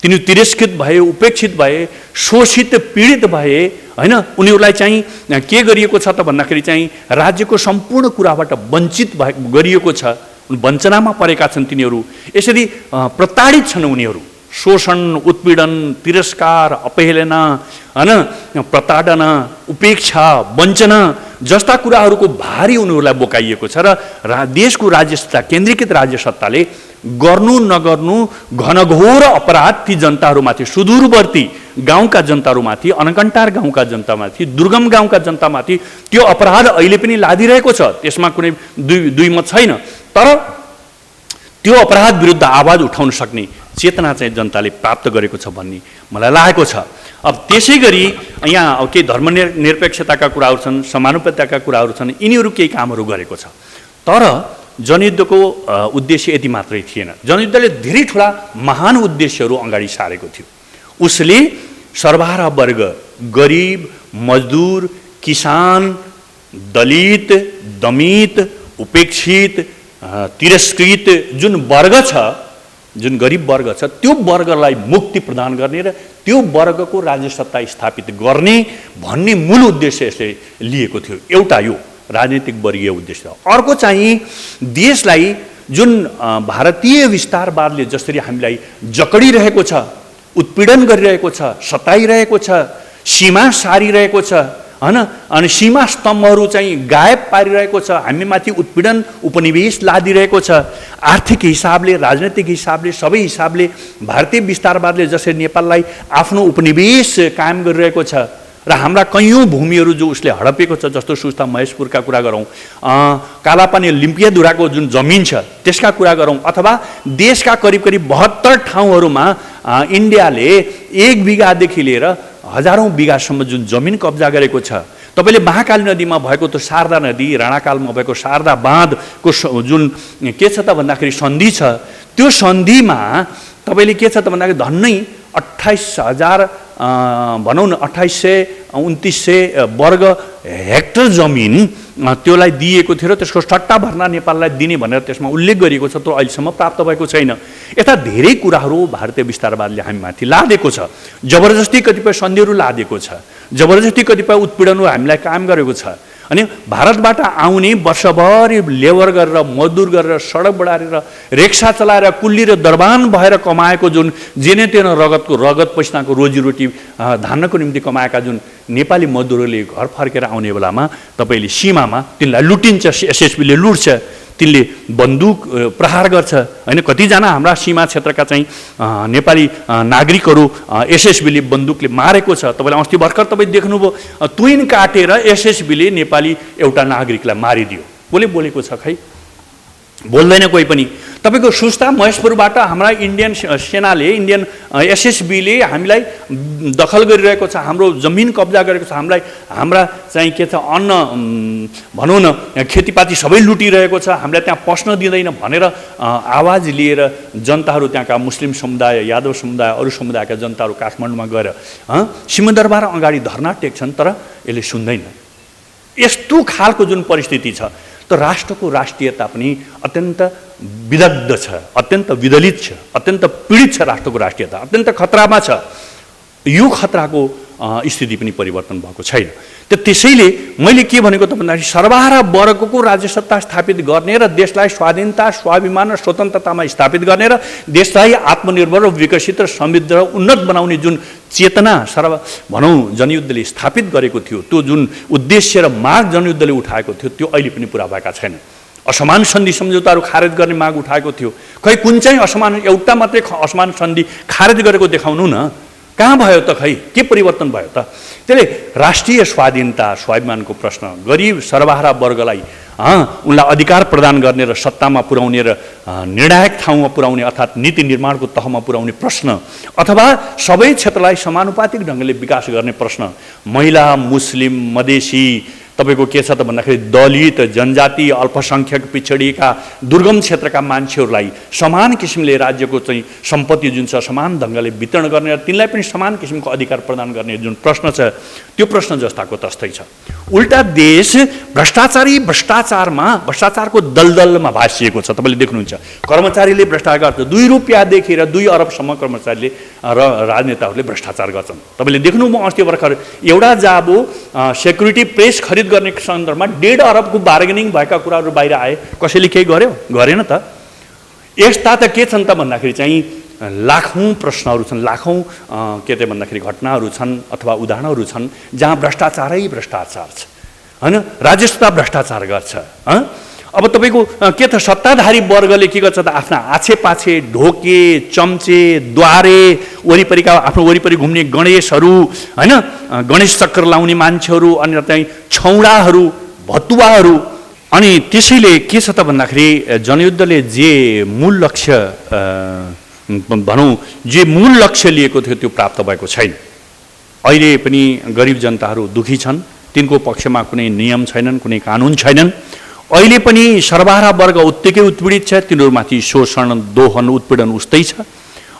तिनीहरू तिरस्कृत भए, उपेक्षित भए, शोषित पीडित भए, होइन। उनीहरूलाई चाहिँ के गरिएको छ त भन्दाखेरि चाहिँ राज्यको सम्पूर्ण कुराबाट वञ्चित गरिएको छ, वञ्चनामा परेका छन् तिनीहरू। यसरी प्रताडित छन् उनीहरू। शोषण, उत्पीडन, तिरस्कार, अपहेलना, होइन, प्रताडना, उपेक्षा, वञ्चना जस्ता कुराहरूको भारी उनीहरूलाई बोकाइएको छ। र देशको राज्य सत्ता, केन्द्रीकृत राज्य सत्ताले गर्नु नगर्नु घनघोर अपराध ती जनताहरूमाथि, सुदूरवर्ती गाउँका जनताहरूमाथि, अनकन्टार गाउँका जनतामाथि, दुर्गम गाउँका जनतामाथि त्यो अपराध अहिले पनि लादिरहेको छ। त्यसमा कुनै दुई मत छैन। तर त्यो अपराध विरुद्ध आवाज उठाउन सक्ने चेतना चाहिँ जनताले प्राप्त गरेको छ भन्ने मलाई लागेको छ। अब त्यसै गरी यहाँ केही धर्मनिरपेक्षताका कुराहरू छन्, समानुपातिकताका कुराहरू छन्, यिनीहरू केही कामहरू गरेको छ। तर जनयुद्धको उद्देश्य यति मात्रै थिएन। जनयुद्धले धेरै ठुला महान उद्देश्यहरू अगाडि सारेको थियो। उसले सर्वहारा वर्ग, गरिब, मजदुर, किसान, दलित, दमित, उपेक्षित, तिरस्कृत जुन वर्ग छ, जुन गरिब वर्ग छ, त्यो वर्गलाई मुक्ति प्रदान गर्ने र त्यो वर्गको राज्य सत्ता स्थापित गर्ने भन्ने मूल उद्देश्य यसले लिएको थियो। एउटा यो राजनीतिक वर्गीय उद्देश्य। अर्को चाहिँ देशलाई जुन भारतीय विस्तारवादले जसरी हामीलाई जकडिरहेको छ, उत्पीडन गरिरहेको छ, सताइरहेको छ, सीमा सारिरहेको छ, होइन, अनि सीमा स्तम्भहरू चाहिँ गायब पारिरहेको छ, हामीमाथि उत्पीडन उपनिवेश लादिरहेको छ। आर्थिक हिसाबले, राजनैतिक हिसाबले, सबै हिसाबले भारतीय विस्तारवादले जसरी नेपाललाई आफ्नो उपनिवेश कायम गरिरहेको छ र हाम्रा कैयौँ भूमिहरू जो उसले हडपेको छ, जस्तो सुस्ता महेशपुरका कुरा गरौँ, कालापानी लिम्पियाधुराको जुन जमिन छ त्यसका कुरा गरौँ, अथवा देशका करिब करिब 72 ठाउँहरूमा इन्डियाले 1 बिघादेखि लिएर हजारौँ बिघासम्म जुन जमिन कब्जा गरेको छ। तपाईँले महाकाली नदीमा भएको त्यो शारदा नदी, राणाकालमा भएको शारदा बाँधको जुन के छ त भन्दाखेरि सन्धि छ, त्यो सन्धिमा तपाईँले के छ त भन्दाखेरि धन्नै 28,000 भनौँ न 2800-2900 वर्ग हेक्टर जमिन त्योलाई दिएको थियो र त्यसको सट्टा भर्ना नेपाललाई दिने भनेर त्यसमा उल्लेख गरिएको छ। त्यो अहिलेसम्म प्राप्त भएको छैन। यता धेरै कुराहरू भारतीय विस्तारवादले हामीमाथि लादेको छ। जबरजस्ती कतिपय सन्धिहरू लादेको छ, जबरजस्ती कतिपय उत्पीडनहरू हामीलाई कायम गरेको छ। अनि भारतबाट आउने वर्षभरि लेबर गरेर, मजदुर गरेर, सडक बढारेर, रिक्सा चलाएर, कुल्ली र दरबान भएर कमाएको जुन जेने तेन रगत पसिनाको रोजीरोटी धान्नको निम्ति कमाएका जुन नेपाली मजदुरहरूले घर फर्केर आउने बेलामा तपाईँले सीमामा तिनलाई लुटिन्छ, एसएसबीले लुट्छ, तिनले बन्दुक प्रहार गर्छ, होइन। कतिजना हाम्रा सीमा क्षेत्रका चाहिँ नेपाली नागरिकहरू एसएसबीले बन्दुकले मारेको छ। तपाईँले अस्ति भर्खर तपाईँ देख्नुभयो, तुइन काटेर एसएसबीले नेपाली एउटा नागरिकलाई मारिदियो। कसले बोलेको छ खै? बोल्दैन कोही पनि। तपाईँको सुस्ता महेशपुरबाट हाम्रा इन्डियन सेनाले, इन्डियन एसएसबीले हामीलाई दखल गरिरहेको छ, हाम्रो जमिन कब्जा गरेको छ, हामीलाई हाम्रा चाहिँ के छ अन्न भनौँ न खेतीपाती सबै लुटिरहेको छ, हामीलाई त्यहाँ पस्न दिँदैन भनेर आवाज लिएर जनताहरू, त्यहाँका मुस्लिम समुदाय, यादव समुदाय, अरू समुदायका जनताहरू काठमाडौँमा गएर सिंहदरबार अगाडि धर्ना टेक्छन्, तर यसले सुन्दैन। यस्तो खालको जुन परिस्थिति छ, त राष्ट्रको राष्ट्रियता पनि अत्यन्त विदग्ध छ, अत्यन्त विदलित छ, अत्यन्त पीडित छ। राष्ट्रको राष्ट्रियता अत्यन्त खतरामा छ। यो खतराको स्थिति पनि परिवर्तन भएको छैन। त्यसैले मैले के भनेको त भन्दाखेरि सर्वहारा वर्गको राज्य सत्ता स्थापित गर्ने र देशलाई स्वाधीनता, स्वाभिमान र स्वतन्त्रतामा स्थापित गर्ने र देशलाई आत्मनिर्भर र विकसित र समृद्ध र उन्नत बनाउने जुन चेतना भनौँ जनयुद्धले स्थापित गरेको थियो, त्यो जुन उद्देश्य र माग जनयुद्धले उठाएको थियो, त्यो अहिले पनि पुरा भएका छैन। असमान सन्धि सम्झौताहरू खारेज गर्ने माग उठाएको थियो, खै कुन चाहिँ असमान, एउटा मात्रै असमान सन्धि खारेज गरेको देखाउनु न, कहाँ भयो त? खै के परिवर्तन भयो त? त्यसले राष्ट्रिय स्वाधीनता, स्वाभिमानको प्रश्न, गरिब सर्वहारा वर्गलाई उनलाई अधिकार प्रदान गर्ने र सत्तामा पुर्याउने र निर्णायक ठाउँमा पुर्याउने अर्थात् नीति निर्माणको तहमा पुर्याउने प्रश्न, अथवा सबै क्षेत्रलाई समानुपातिक ढङ्गले विकास गर्ने प्रश्न, महिला, मुस्लिम, मधेसी, तपाईँको के छ त भन्दाखेरि दलित, जनजाति, अल्पसङ्ख्यक पिछडिएका दुर्गम क्षेत्रका मान्छेहरूलाई समान किसिमले राज्यको चाहिँ सम्पत्ति जुन छ समान ढङ्गले वितरण गर्ने र तिनलाई पनि समान किसिमको अधिकार प्रदान गर्ने जुन प्रश्न छ त्यो प्रश्न जस्ताको तस्तै छ। उल्टा देश भ्रष्टाचारको दलदलमा भासिएको छ। तपाईँले देख्नुहुन्छ कर्मचारीले भ्रष्टाचार गर्छ, 2 रुपियाँदेखि 2 अरबसम्म कर्मचारीले र राजनेताहरूले भ्रष्टाचार गर्छन्। तपाईँले देख्नुभयो अस्ति भर्खर एउटा जाबो सेक्युरिटी प्रेस खरिद गर्ने सन्दर्भमा 1.5 अरबको बार्गेनिङ भएका कुराहरू बाहिर आए। कसैले केही गर्यो? गरेन त। यस्ता त के छन् त भन्दाखेरि चाहिँ लाखौँ प्रश्नहरू छन्, लाखौँ के त भन्दाखेरि घटनाहरू छन् अथवा उदाहरणहरू छन् जहाँ भ्रष्टाचारै भ्रष्टाचार छ, होइन? राजस्वता भ्रष्टाचार गर्छ। अब तपाईँको के त सत्ताधारी वर्गले के गर्छ त आफ्ना आछेपाछे ढोके, चम्चे, द्वारे, वरिपरिका आफ्नो वरिपरि घुम्ने गणेशहरू, होइन, गणेश चक्र लाउने मान्छेहरू, अनि चाहिँ छौडाहरू, भतुवाहरू। अनि त्यसैले के छ त भन्दाखेरि जनयुद्धले जे मूल लक्ष्य भनौँ जे मूल लक्ष्य लिएको थियो त्यो प्राप्त भएको छैन। अहिले पनि गरिब जनताहरू दुखी छन्, तिनको पक्षमा कुनै नियम छैनन्, कुनै कानुन छैनन्। अहिले पनि सर्वहारा वर्ग उत्तिकै उत्पीडित छ, तिनीहरूमाथि शोषण, दोहन, उत्पीडन उस्तै छ।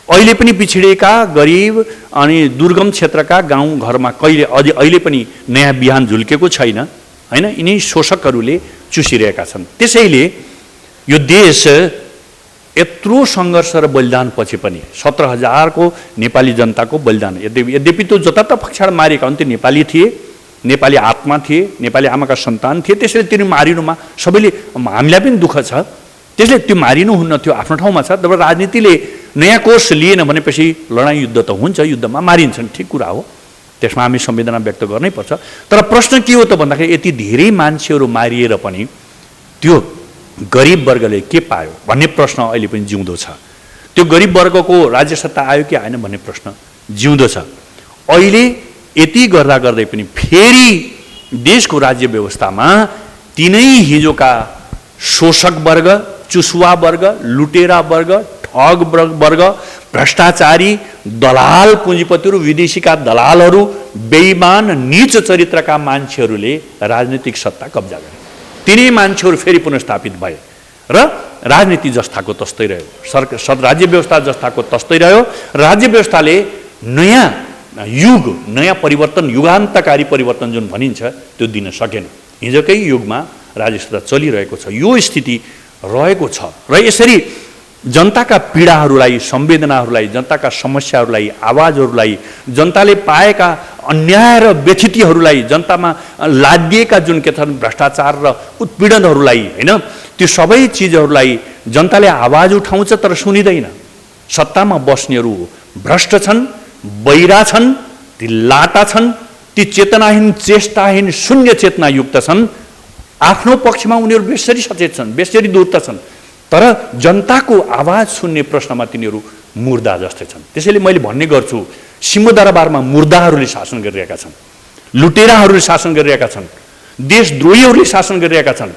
अहिले पनि पिछडिएका गरिब अनि दुर्गम क्षेत्रका गाउँघरमा अहिले पनि नयाँ बिहान झुल्केको छैन, होइन? यिनै शोषकहरूले चुसिरहेका छन्। त्यसैले यो देश यत्रो सङ्घर्ष र बलिदानपछि पनि 17,000 नेपाली जनताको बलिदान, यद्यपि त्यो जताततै पक्षाबाट मारेका हुन् त्यो नेपाली थिए, नेपाली आत्मा थिए, नेपाली आमाका सन्तान थिए। त्यसैले तिनी मारिनुमा सबैले हामीलाई पनि दुःख छ। त्यसले त्यो मारिनु हुन्न थियो, आफ्नो ठाउँमा छ। तर राजनीतिले नयाँ कोर्स लिएन भनेपछि लडाइँ युद्ध त हुन्छ, युद्धमा मारिन्छन्, ठिक कुरा हो, त्यसमा हामी संवेदना व्यक्त गर्नै पर्छ। तर प्रश्न के हो त भन्दाखेरि यति धेरै मान्छेहरू मारिएर पनि त्यो गरिब वर्गले के पायो भन्ने प्रश्न अहिले पनि जिउँदो छ। त्यो गरिब वर्गको राज्य सत्ता आयो कि आएन भन्ने प्रश्न जिउँदो छ। अहिले यति गर्दा गर्दै पनि फेरि देशको राज्य व्यवस्थामा तिनै हिजोका शोषक वर्ग, चुसुवा वर्ग, लुटेरा वर्ग, ठग वर्ग, भ्रष्टाचारी, दलाल पुँजीपतिहरू, विदेशीका दलालहरू, बेइमान नीच चरित्रका मान्छेहरूले राजनीतिक सत्ता कब्जा गरे। तिनै मान्छेहरू फेरि पुनर्स्थापित भए र राजनीति जस्ताको तस्तै रह्यो, राज्य व्यवस्था जस्ताको तस्तै रह्यो। राज्य व्यवस्थाले नयाँ युग, नयाँ परिवर्तन, युगान्तकारी परिवर्तन जुन भनिन्छ त्यो दिन सकेन। हिजोकै युगमा राज्य सत्ता चलिरहेको छ, यो स्थिति रहेको छ। र यसरी जनताका पीडाहरूलाई, संवेदनाहरूलाई, जनताका समस्याहरूलाई, आवाजहरूलाई, जनताले पाएका अन्याय र व्यथितिहरूलाई, जनतामा लादिएका जुन के छन् भ्रष्टाचार र उत्पीडनहरूलाई, होइन, त्यो सबै चिजहरूलाई जनताले आवाज उठाउँछ तर सुनिँदैन। सत्तामा बस्नेहरू भ्रष्ट छन्, बहिरा छन्, ती लाटा छन्, ती चेतनाहीन, चेष्टाहीन, शून्य चेतनायुक्त छन्। आफ्नो पक्षमा उनीहरू बेसरी सचेत छन्, बेसरी दूरत छन्, तर जनताको आवाज सुन्ने प्रश्नमा तिनीहरू मुर्दा जस्तै छन्। त्यसैले मैले भन्ने गर्छु, सिंहदरबारमा मुर्दाहरूले शासन गरिरहेका छन्, लुटेराहरूले शासन गरिरहेका छन्, देशद्रोहीहरूले शासन गरिरहेका छन्,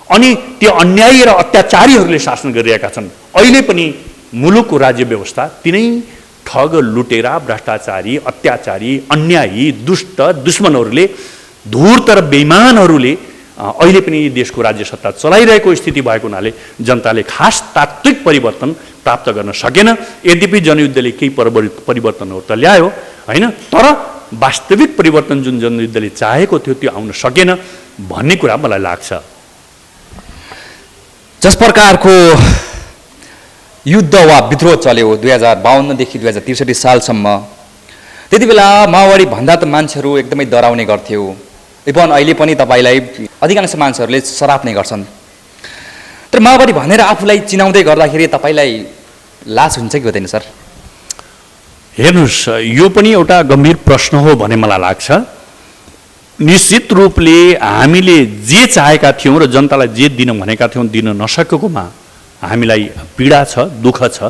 अनि त्यो अन्यायी र अत्याचारीहरूले शासन गरिरहेका छन्। अहिले पनि मुलुकको राज्य व्यवस्था तिनै ठग, लुटेरा, भ्रष्टाचारी, अत्याचारी, अन्यायी, दुष्ट, दुश्मनहरूले, धूर्त र बेइमानहरूले अहिले पनि देशको राज्य सत्ता चलाइरहेको स्थिति भएको हुनाले जनताले खास तात्विक परिवर्तन प्राप्त गर्न सकेन। यद्यपि जनयुद्धले केही परिवर्तनहरू त ल्यायो, होइन, तर वास्तविक परिवर्तन जुन जनयुद्धले चाहेको थियो त्यो आउन सकेन भन्ने कुरा मलाई लाग्छ। जस प्रकारको युद्ध वा विद्रोह चल्यो 2052 देखि 2063 सालसम्म, त्यति बेला माओवादी भन्दा त मान्छेहरू एकदमै डराउने गर्थ्यो। इभन अहिले पनि तपाईँलाई अधिकांश मान्छेहरूले सराप्ने गर्छन्। तर माओवादी भनेर आफूलाई चिनाउँदै गर्दाखेरि तपाईँलाई लाज हुन्छ कि हुँदैन सर? हेर्नुहोस्, यो पनि एउटा गम्भीर प्रश्न हो भन्ने मलाई लाग्छ। निश्चित रूपले हामीले जे चाहेका थियौँ र जनतालाई जे दिन भनेका थियौँ दिन नसकेकोमा हामीलाई पीडा छ, दुःख छ।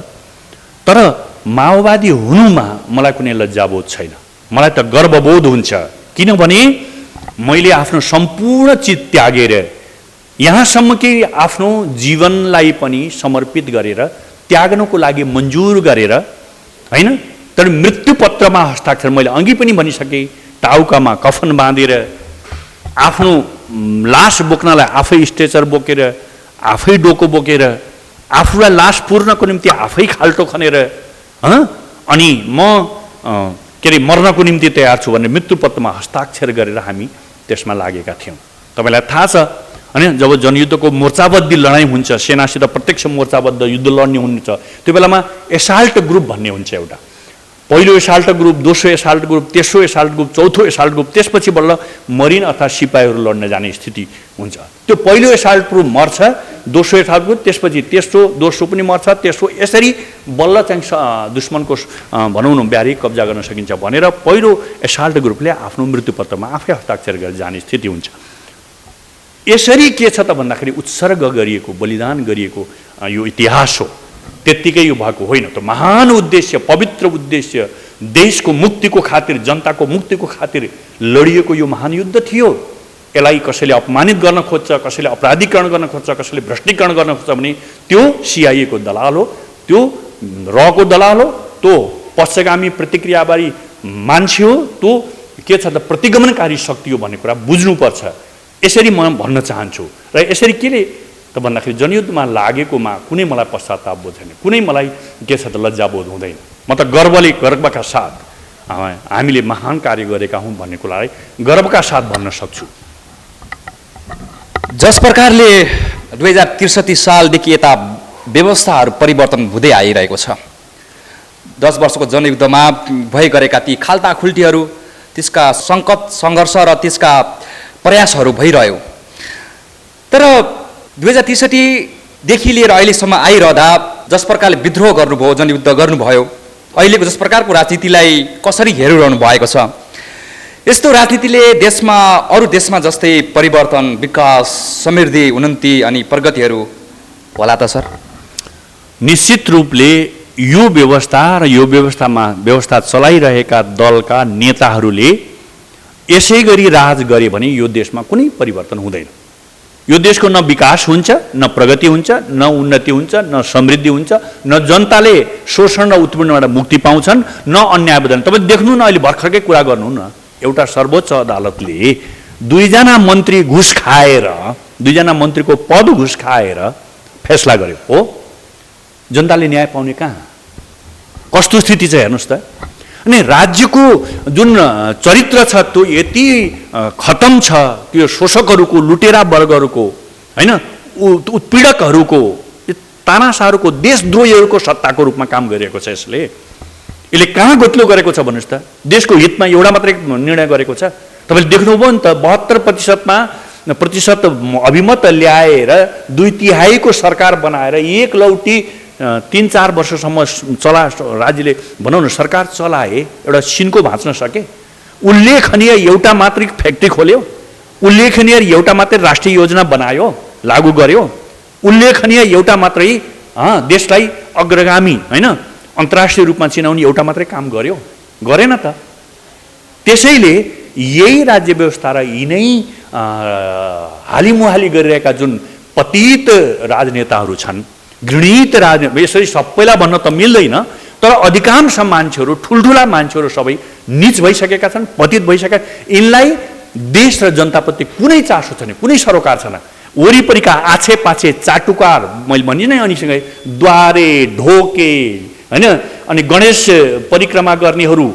तर माओवादी हुनुमा मलाई कुनै लज्जाबोध छैन, मलाई त गर्वबोध हुन्छ। किनभने मैले आफ्नो सम्पूर्ण चिज त्यागेर यहाँसम्म कि आफ्नो जीवनलाई पनि समर्पित गरेर त्याग्नको लागि मन्जुर गरेर, होइन, तर मृत्युपत्रमा हस्ताक्षर मैले अघि पनि भनिसकेँ, टाउकामा कफन बाँधेर आफ्नो लास बोक्नलाई आफै स्ट्रेचर बोकेर, आफै डोको बोकेर, आफूलाई लास पुर्नको निम्ति आफै खाल्टो खनेर अनि म के अरे मर्नको निम्ति तयार छु भनेर मृत्युपत्रमा हस्ताक्षर गरेर हामी त्यसमा लागेका थियौँ। तपाईँलाई थाहा छ होइन, जब जनयुद्धको मोर्चाबद्धी लडाइँ हुन्छ, सेनासित प्रत्यक्ष मोर्चाबद्ध युद्ध लड्ने हुन्छ, त्यो बेलामा एसाल्ट ग्रुप भन्ने हुन्छ एउटा। पहिलो एसाल्ट ग्रुप, दोस्रो एसाल्ट ग्रुप, तेस्रो एसाल्ट ग्रुप, चौथो एसाल्ट ग्रुप, त्यसपछि बल्ल मरिन अर्थात् सिपाहीहरू लड्न जाने स्थिति हुन्छ। त्यो पहिलो एसाल्ट ग्रुप मर्छ, दोस्रो एसाल्ट ग्रुप, त्यसपछि तेस्रो, दोस्रो पनि मर्छ, तेस्रो, यसरी बल्ल चाहिँ दुश्मनको भनौँ न ब्यारी कब्जा गर्न सकिन्छ भनेर पहिलो एसाल्ट ग्रुपले आफ्नो मृत्युपत्रमा आफै हस्ताक्षर गरेर जाने स्थिति हुन्छ। यसरी के छ त भन्दाखेरि उत्सर्ग गरिएको, बलिदान गरिएको यो इतिहास हो। त्यत्तिकै यो भएको होइन। त महान उद्देश्य, पवित्र उद्देश्य, देशको मुक्तिको खातिर, जनताको मुक्तिको खातिर लडिएको यो महान युद्ध थियो। यसलाई कसैले अपमानित गर्न खोज्छ, कसैले अपराधीकरण गर्न खोज्छ, कसैले भ्रष्टीकरण गर्न खोज्छ भने त्यो CIA को दलाल हो, त्यो रको दलाल हो, त्यो पक्षगामी प्रतिक्रियावादी मान्छे हो, त्यो के छ त प्रतिगमनकारी शक्ति हो भन्ने कुरा बुझ्नुपर्छ। यसरी म भन्न चाहन्छु। र यसरी केले त भन्दाखेरि जनयुद्धमा लागेकोमा कुनै मलाई पश्चाताप बोध छैन, कुनै मलाई के छ त लज्जाबोध हुँदैन। म त गर्वका साथ हामीले महान कार्य गरेका हौँ भन्ने कुरालाई गर्वका साथ भन्न सक्छु। जस प्रकारले 2063 सालदेखि यता व्यवस्थाहरू परिवर्तन हुँदै आइरहेको छ, 10 वर्षको जनयुद्धमा भइ गरेका ती खाल्टाखुल्टीहरू, त्यसका सङ्कट, सङ्घर्ष र त्यसका प्रयासहरू भइरह्यो। तर 2063देखि लिएर अहिलेसम्म आइरहँदा जस प्रकारले विद्रोह गर्नुभयो, जनयुद्ध गर्नुभयो, अहिलेको जस प्रकारको राजनीतिलाई कसरी हेरिरहनु भएको छ? यस्तो राजनीतिले देशमा, अरू देशमा जस्तै परिवर्तन, विकास, समृद्धि, उन्नति अनि प्रगतिहरू होला त सर? निश्चित रूपले यो व्यवस्था र यो व्यवस्था चलाइरहेका दलका नेताहरूले यसै गरी राज गरे भने यो देशमा कुनै परिवर्तन हुँदैन। यो देशको न विकास हुन्छ, न प्रगति हुन्छ, न उन्नति हुन्छ, न समृद्धि हुन्छ, न जनताले शोषण र उत्पीडनबाट मुक्ति पाउँछन्, न अन्याय बदल्छ। तपाईँ देख्नु न, अहिले भर्खरकै कुरा गर्नु न, एउटा सर्वोच्च अदालतले 2 जना मन्त्री घुस खाएर, 2 जना मन्त्रीको पद घुस खाएर फैसला गर्यो हो। जनताले न्याय पाउने कहाँ? कस्तो स्थिति छ हेर्नुहोस् त। अनि राज्यको जुन चरित्र छ त्यो यति खतम छ, त्यो शोषकहरूको, लुटेरा वर्गहरूको, होइन, उत्पीडकहरूको, तानाशाहहरूको, देशद्रोहीहरूको सत्ताको रूपमा काम गरिरहेको छ। यसले कहाँ गतिलो गरेको छ भन्नुहोस् त? देशको हितमा एउटा मात्रै निर्णय गरेको छ। तपाईँले देख्नुभयो नि त, 72% अभिमत ल्याएर 2/3 सरकार बनाएर एक लौटी 3-4 वर्षसम्म राज्यले भनौँ न सरकार चलाए, एउटा सिनको भाँच्न सके। उल्लेखनीय एउटा मात्रै फ्याक्ट्री खोल्यो, उल्लेखनीय एउटा मात्रै राष्ट्रिय योजना बनायो, लागू गर्यो, उल्लेखनीय एउटा मात्रै देशलाई अग्रगामी, होइन, अन्तर्राष्ट्रिय रूपमा चिनाउने एउटा मात्रै काम गर्यो, गरेन त। त्यसैले यही राज्य व्यवस्था र यिनै हालिमुहाली गरिरहेका जुन पतित राजनेताहरू छन्, घृणित राजनेता, यसरी सबैलाई भन्न त मिल्दैन, तर अधिकांश मान्छेहरू, ठुल्ठुला मान्छेहरू सबै नीच भइसकेका छन्, पतित भइसकेका। यिनलाई देश र जनताप्रति कुनै चासो छैन, कुनै सरोकार छैन। वरिपरिका आछे पाछे चाटुकार, मैले भनि नै अनिसँगै द्वारे ढोके, होइन, अनि गणेश परिक्रमा गर्नेहरू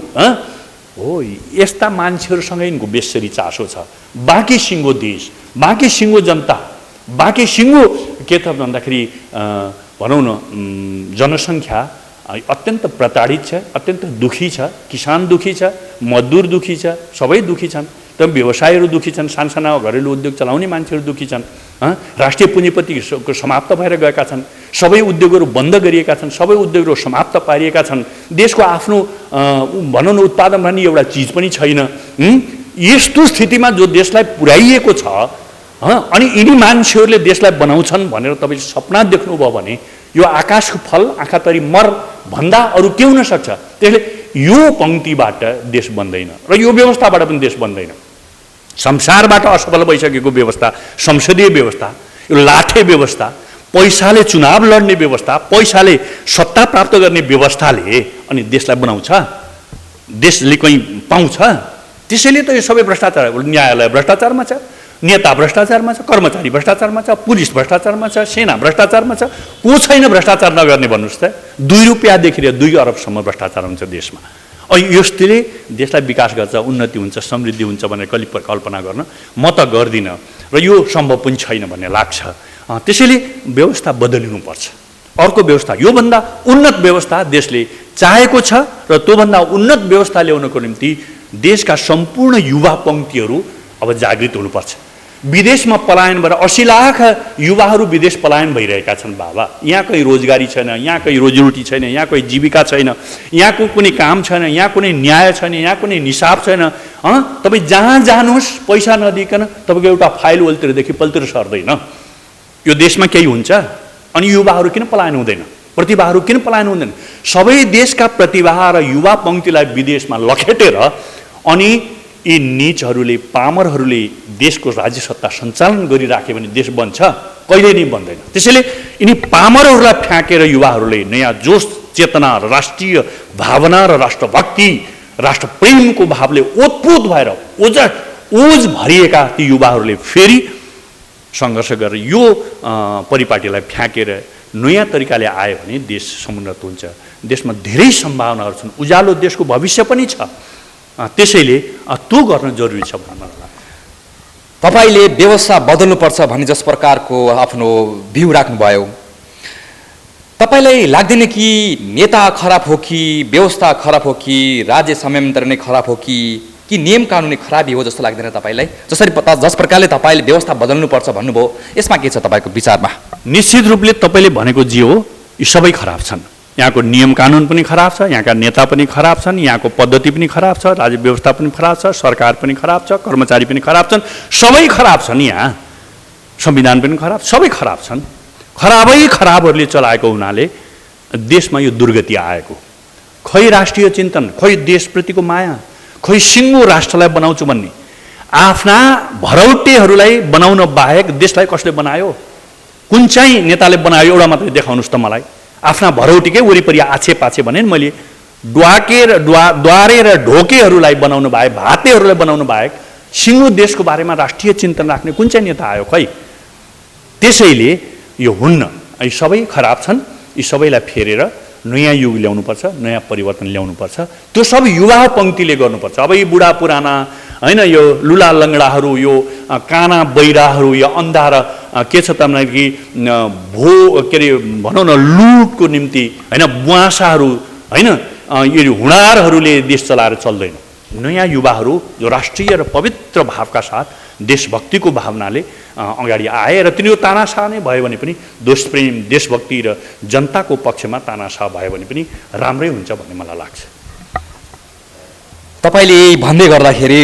हो, यस्ता मान्छेहरूसँग यिनको बेसरी चासो छ। बाँकी सिङ्गो देश, बाँकी सिङ्गो जनता, बाँकी सिङ्गो के त भन्दाखेरि भनौँ न जनसङ्ख्या अत्यन्त प्रताडित छ, अत्यन्त दुखी छ। किसान दुखी छ, मजदुर दुखी छ, सबै दुखी छन्। तर व्यवसायहरू दुखी छन्, सानसाना घरेलु उद्योग चलाउने मान्छेहरू दुखी छन्। राष्ट्रिय पुँजीपतिको समाप्त भएर गएका छन्, सबै उद्योगहरू बन्द गरिएका छन्, सबै उद्योगहरू समाप्त पारिएका छन्। देशको आफ्नो भनौँ न उत्पादन भन्ने एउटा चिज पनि छैन। यस्तो स्थितिमा जो देशलाई पुर्याइएको छ, अनि यिनी मान्छेहरूले देशलाई बनाउँछन् भनेर तपाईँ सपना देख्नुभयो भने यो आकाशको फल आँखातरी मर भन्दा अरू के हुन सक्छ? त्यसले यो पङ्क्तिबाट देश बन्दैन र यो व्यवस्थाबाट पनि देश बन्दैन। संसारबाट असफल भइसकेको व्यवस्था, संसदीय व्यवस्था, यो लाठे व्यवस्था, पैसाले चुनाव लड्ने व्यवस्था, पैसाले सत्ता प्राप्त गर्ने व्यवस्थाले अनि देशलाई बनाउँछ? देशले कहीँ पाउँछ? त्यसैले त यो सबै भ्रष्टाचार, न्यायालय भ्रष्टाचारमा छ, नेता भ्रष्टाचारमा छ, कर्मचारी भ्रष्टाचारमा छ, पुलिस भ्रष्टाचारमा छ, सेना भ्रष्टाचारमा छ। को छैन भ्रष्टाचार नगर्ने भन्नुहोस् त? 2 रुपियाँदेखि 2 अरबसम्म भ्रष्टाचार हुन्छ देशमा। यसले देशलाई विकास गर्छ, उन्नति हुन्छ, समृद्धि हुन्छ भनेर कल्पना गर्न म त गर्दिनँ र यो सम्भव पनि छैन भन्ने लाग्छ। त्यसैले व्यवस्था बदलिनुपर्छ। अर्को व्यवस्था, योभन्दा उन्नत व्यवस्था देशले चाहेको छ र त्योभन्दा उन्नत व्यवस्था ल्याउनको निम्ति देशका सम्पूर्ण युवा पङ्क्तिहरू अब जागृत हुनुपर्छ। विदेशमा पलायन भएर 80 लाख युवाहरू विदेश पलायन भइरहेका छन् बाबा। यहाँ कोही रोजगारी छैन, यहाँ कोही रोजीरोटी छैन, यहाँ कोही जीविका छैन, यहाँको कुनै काम छैन, यहाँ कुनै न्याय छैन, यहाँ कुनै निसाब छैन। तपाईँ जहाँ जानुहोस् पैसा नदिकन तपाईँको एउटा फाइल ओल्तिरदेखि पल्तिर सर्दैन। यो देशमा केही हुन्छ? अनि युवाहरू किन पलायन हुँदैन? प्रतिभाहरू किन पलायन हुँदैन? सबै देशका प्रतिभा र युवा पङ्क्तिलाई विदेशमा लखेटेर अनि यी नीचहरूले, पामरहरूले देशको राज्य सत्ता सञ्चालन गरिराख्यो भने देश बन्छ? कहिले नै बन्दैन। त्यसैले यिनी पामरहरूलाई फ्याँकेर युवाहरूले नयाँ जोस, चेतना र राष्ट्रिय भावना र राष्ट्रभक्ति, राष्ट्रप्रेमको भावले ओतप्रोत भएर ओज भरिएका ती युवाहरूले फेरि सङ्घर्ष गरेर यो परिपाटीलाई फ्याँकेर नयाँ तरिकाले आयो भने देश समुन्नत हुन्छ। देशमा धेरै सम्भावनाहरू छन्, उज्यालो देशको भविष्य पनि छ। त्यसैले त्यो गर्न जरुरी छ भन्नु मलाई लाग्छ। तपाईँले व्यवस्था बदल्नुपर्छ भन्ने जस प्रकारको आफ्नो भ्यू राख्नुभयो, तपाईँलाई लाग्दैन कि नेता खराब हो कि व्यवस्था खराब हो कि राज्य संयन्त्र नै खराब हो कि नियम कानुनी खराबी हो जस्तो लाग्दैन तपाईँलाई? जस प्रकारले तपाईँले व्यवस्था बदल्नुपर्छ भन्नुभयो, यसमा के छ तपाईँको विचारमा? निश्चित रूपले तपाईँले भनेको जे हो, यी सबै खराब छन्। यहाँको नियम कानुन पनि खराब छ, यहाँका नेता पनि खराब छन्, यहाँको पद्धति पनि खराब छ, राज्य व्यवस्था पनि खराब छ, सरकार पनि खराब छ, कर्मचारी पनि खराब छन्, सबै खराब छन्। यहाँ संविधान पनि खराब, सबै खराब छन्। खराबहरूले चलाएको हुनाले देशमा यो दुर्गति आएको। खै राष्ट्रिय चिन्तन, खै देशप्रतिको माया, खै सिङ्गो राष्ट्रलाई बनाउँछु भन्ने आफ्ना भरौटेहरूलाई बनाउन बाहेक देशलाई कसले बनायो? कुन चाहिँ नेताले बनायो? एउटा मात्रै देखाउनुहोस् त मलाई। आफ्ना भरौटीकै वरिपरि आछे पाछे भने मैले द्वारे र ढोकेहरूलाई बनाउनु बाहेक, भातेहरूलाई बनाउनु बाहेक सिङ्गो देशको बारेमा राष्ट्रिय चिन्तन राख्ने कुन चाहिँ नेता आयो? खै। त्यसैले यो हुन्न। यी सबै खराब छन्। यी सबैलाई फेरेर नयाँ युग ल्याउनुपर्छ, नयाँ परिवर्तन ल्याउनुपर्छ। त्यो सब युवा पङ्क्तिले गर्नुपर्छ। अब यी बुढा पुराना होइन, यो लुला लङ्गडाहरू, यो काना बैराहरू, यो अन्धा र के छ त कि के अरे भनौँ न लुटको निम्ति होइन बुवासाहरू होइन, यो हुँडारहरूले देश चलाएर चल्दैन। नयाँ युवाहरू जो राष्ट्रिय र पवित्र भावका साथ देशभक्तिको भावनाले अगाडि आए र तिनीहरू तानाशाह नै भयो भने पनि देशप्रेम, देशभक्ति र जनताको पक्षमा तानाशाह भयो भने पनि राम्रै हुन्छ भन्ने मलाई लाग्छ। तपाईँले भन्दै गर्दाखेरि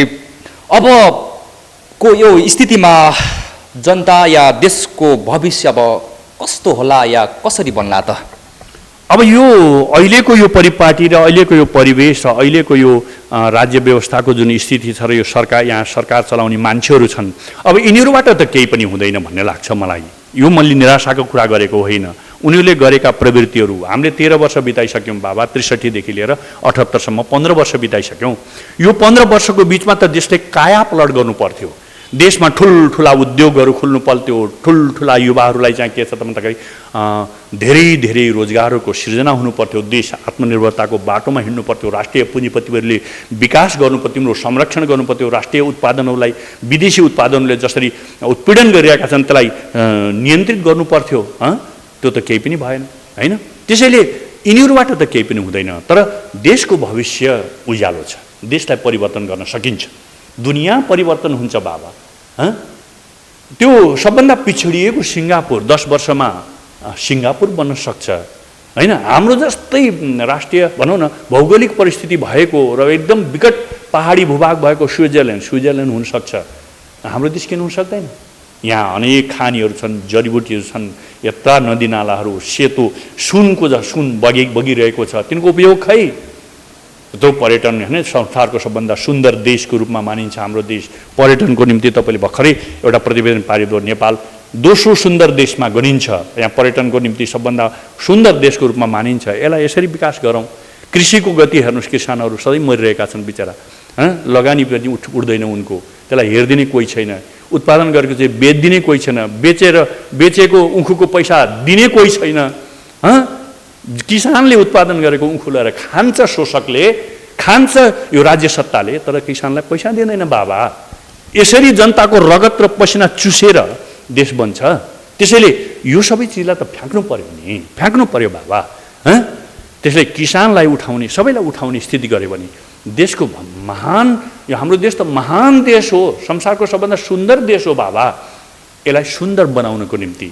अबको यो स्थितिमा जनता या देशको भविष्य अब कस्तो होला या कसरी बन्ला त? अब यो अहिलेको यो परिपाटी र अहिलेको यो परिवेश र अहिलेको यो राज्य व्यवस्थाको जुन स्थिति छ र यो यहाँ सरकार चलाउने मान्छेहरू छन्, अब यिनीहरूबाट त केही पनि हुँदैन भन्ने लाग्छ मलाई। यो मैले निराशाको कुरा गरेको होइन। उनीहरूले गरेका प्रवृत्तिहरू हामीले 13 वर्ष बिताइसक्यौँ बाबा, 63 देखि लिएर 78 सम्म 15 वर्ष बिताइसक्यौँ। यो 15 वर्षको बिचमा त देशले काया पलट गर्नु पर्थ्यो। देशमा ठुल्ठुला उद्योगहरू खुल्नु पर्थ्यो, ठुल्ठुला युवाहरूलाई चाहिँ के छ त भन्दाखेरि धेरै धेरै रोजगारहरूको सृजना हुनु पर्थ्यो, देश आत्मनिर्भरताको बाटोमा हिँड्नु पर्थ्यो, राष्ट्रिय पुँजीपतिहरूले विकास गर्नु पर्थ्यो, तिम्रो संरक्षण गर्नु पर्थ्यो, राष्ट्रिय उत्पादनहरूलाई विदेशी उत्पादनहरूले जसरी उत्पीडन गरिरहेका छन् त्यसलाई नियन्त्रित गर्नु पर्थ्यो। त्यो त केही पनि भएन होइन। त्यसैले यिनीहरूबाट त केही पनि हुँदैन। तर देशको भविष्य उज्यालो छ, देशलाई परिवर्तन गर्न सकिन्छ। दुनियाँ परिवर्तन हुन्छ बाबा। त्यो सबभन्दा पिछडिएको सिङ्गापुर 10 वर्षमा सिङ्गापुर बन्न सक्छ होइन। हाम्रो जस्तै राष्ट्रिय भनौँ न भौगोलिक परिस्थिति भएको र एकदम विकट पहाडी भूभाग भएको स्विजरल्यान्ड हुनसक्छ। हाम्रो देश किन हुन सक्दैन? यहाँ अनेक खानीहरू छन्, जडीबुटीहरू छन्, यत्रा नदीनालाहरू, सेतो सुनको सुन बगिरहेको छ, तिनको उपयोग खै? त्यो पर्यटन होइन संसारको सबभन्दा सुन्दर देशको रूपमा मानिन्छ हाम्रो देश। पर्यटनको निम्ति तपाईँले भर्खरै एउटा प्रतिवेदन पारित भयो, नेपाल दोस्रो सुन्दर देशमा गनिन्छ। यहाँ पर्यटनको निम्ति सबभन्दा सुन्दर देशको रूपमा मानिन्छ। यसलाई यसरी विकास गरौँ। कृषिको गति हेर्नुहोस्, किसानहरू सधैँ मरिरहेका छन् बिचरा, लगानी पनि उठ्दैन उनको, त्यसलाई हेरिदिने कोही छैन। उत्पादन गरेको चाहिँ बेचिदिने कोही छैन, बेचेको उखुको पैसा दिने कोही छैन। किसानले उत्पादन गरेको उखु लिएर खान्छ, शोषकले खान्छ, यो राज्य सत्ताले, तर किसानलाई पैसा दिँदैन बाबा। यसरी जनताको रगत र पसिना चुसेर देश बन्छ। त्यसैले यो सबै चिजलाई त फ्याँक्नु पर्यो नि, फ्याँक्नु पर्यो बाबा। त्यसले किसानलाई उठाउने, सबैलाई उठाउने स्थिति गर्यो भने देशको महान, यो हाम्रो देश त महान देश हो, संसारको सबभन्दा सुन्दर देश हो बाबा। यसलाई सुन्दर बनाउनको निम्ति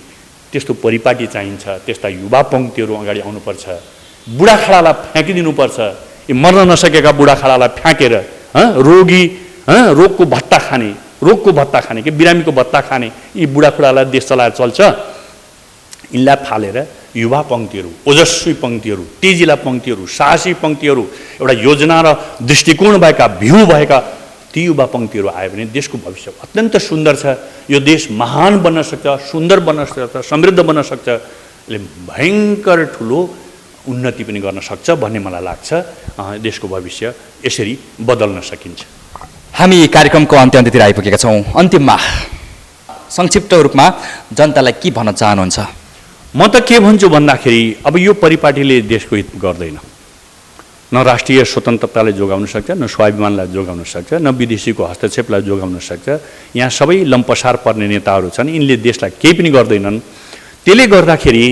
त्यस्तो परिपाटी चाहिन्छ, त्यस्ता युवा पङ्क्तिहरू अगाडि आउनुपर्छ। बुढाखाडालाई फ्याँकिदिनुपर्छ। यो मर्न नसकेका बुढाखाडालाई फ्याँकेर रोगको भत्ता खाने कि बिरामीको भत्ता खाने यी बुढाखुडालाई देश चलाएर चल्छ। यिनलाई फालेर युवा पङ्क्तिहरू, ओजस्वी पङ्क्तिहरू, तेजिला पङ्क्तिहरू, साहसी पङ्क्तिहरू, एउटा योजना र दृष्टिकोण भएका, भ्यू भएका ती युवा पङ्क्तिहरू आयो भने देशको भविष्य अत्यन्त सुन्दर छ। यो देश महान बन्न सक्छ, सुन्दर बन्न सक्छ, समृद्ध बन्न सक्छ, यसले भयङ्कर ठुलो उन्नति पनि गर्न सक्छ भन्ने मलाई लाग्छ। देशको भविष्य यसरी बदल्न सकिन्छ। हामी कार्यक्रमको अन्त्यतिर आइपुगेका छौँ। अन्तिममा संक्षिप्त रूपमा जनतालाई के भन्न चाहनुहुन्छ? म त के भन्छु भन्दाखेरि अब यो परिपाटीले देशको हित गर्दैन। न राष्ट्रिय स्वतन्त्रतालाई जोगाउन सक्छ, न स्वाभिमानलाई जोगाउन सक्छ, न विदेशीको हस्तक्षेपलाई जोगाउन सक्छ। यहाँ सबै लम्पसार पर्ने नेताहरू छन्, यिनले देशलाई केही पनि गर्दैनन्। त्यसले गर्दाखेरि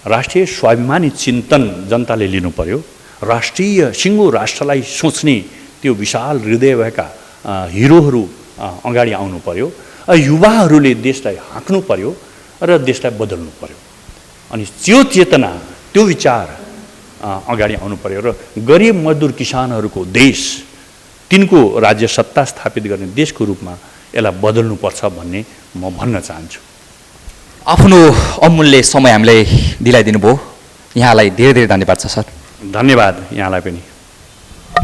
राष्ट्रिय स्वाभिमानी चिन्तन जनताले लिनु पर्यो। राष्ट्रिय सिङ्गो राष्ट्रलाई सोच्ने त्यो विशाल हृदय भएका हिरोहरू अगाडि आउनु पर्यो। युवाहरूले देशलाई हाँक्नु पर्यो र देशलाई बदल्नु पर्यो। अनि त्यो चेतना, त्यो विचार अगाडि आउनु पर्यो र गरिब मजदुर किसानहरूको देश, तिनको राज्य सत्ता स्थापित गर्ने देशको रूपमा यसलाई बदल्नुपर्छ भन्ने म भन्न चाहन्छु। आफ्नो अमूल्य समय हामीलाई दिलाइदिनु भयो, यहाँलाई धेरै धेरै धन्यवाद छ सर। धन्यवाद यहाँलाई पनि।